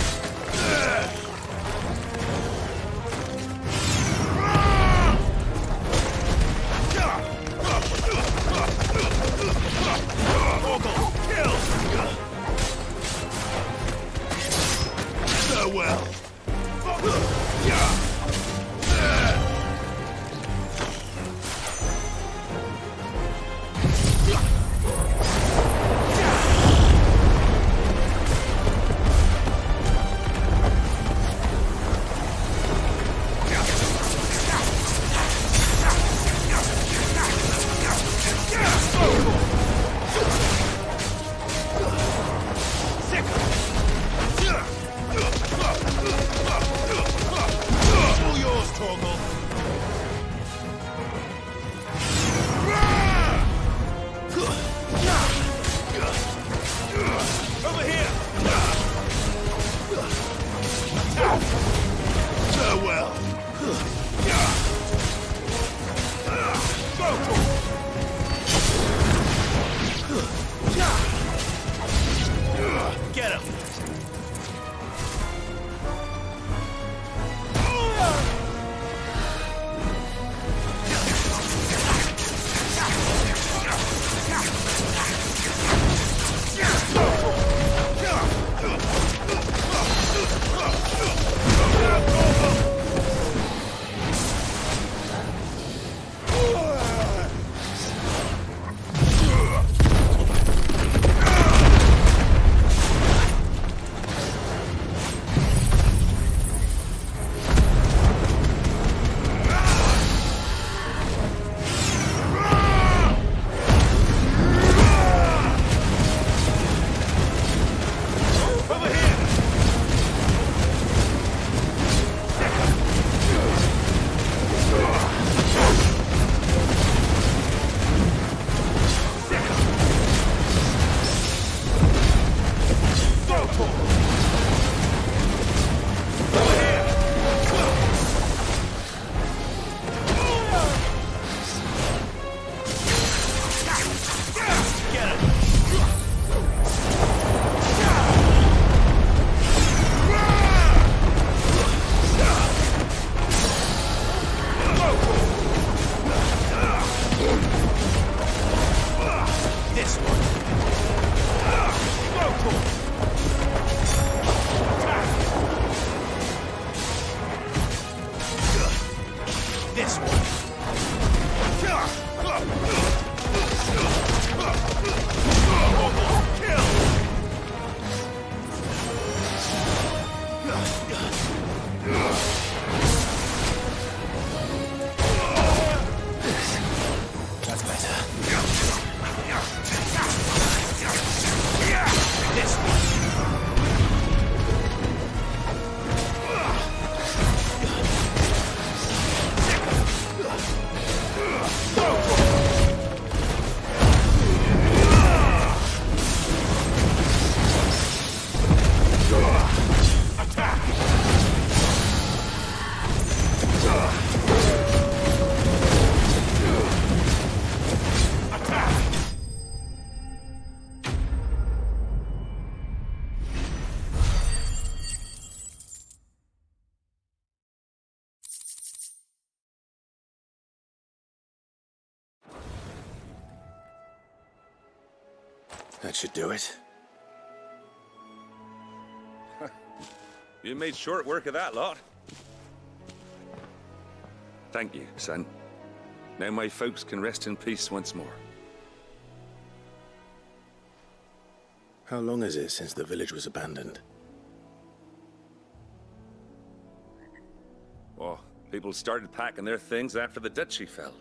That should do it. You made short work of that lot. Thank you, son. Now my folks can rest in peace once more. How long is it since the village was abandoned? Oh, people started packing their things after the duchy fell.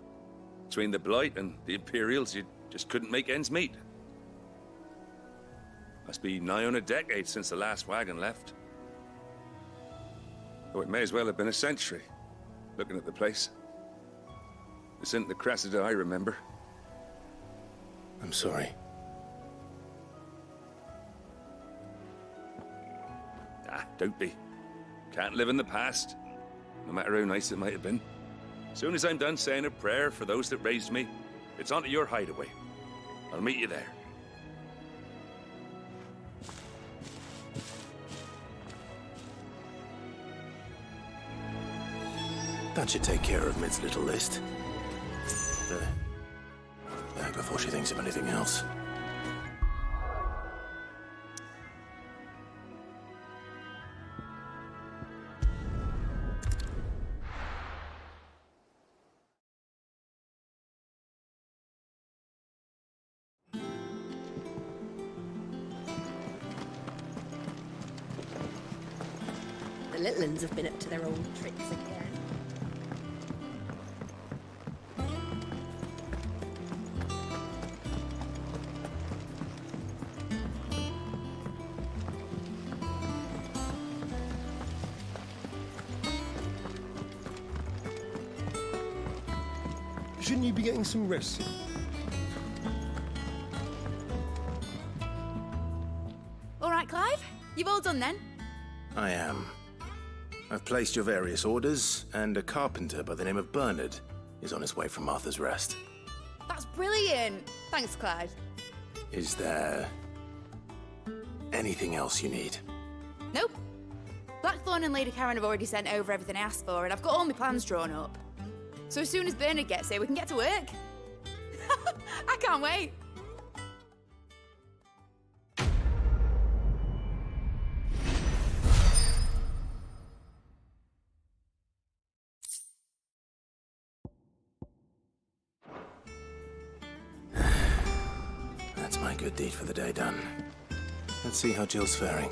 Between the Blight and the Imperials, you just couldn't make ends meet. Must be nigh on a decade since the last wagon left. Oh, it may as well have been a century, looking at the place. This isn't the Cressida I remember. I'm sorry. Ah, don't be. Can't live in the past, no matter how nice it might have been. As soon as I'm done saying a prayer for those that raised me, it's onto your hideaway. I'll meet you there. That should take care of Mid's little list. Back before she thinks of anything else. The little uns have been up to their old tricks again. Shouldn't you be getting some rest? All right, Clive. You've all done then? I am. I've placed your various orders, and a carpenter by the name of Bernard is on his way from Martha's Rest. That's brilliant. Thanks, Clive. Is there anything else you need? Nope. Blackthorn and Lady Karen have already sent over everything I asked for, and I've got all my plans drawn up. So as soon as Bernard gets here, we can get to work. I can't wait. That's my good deed for the day done. Let's see how Jill's faring.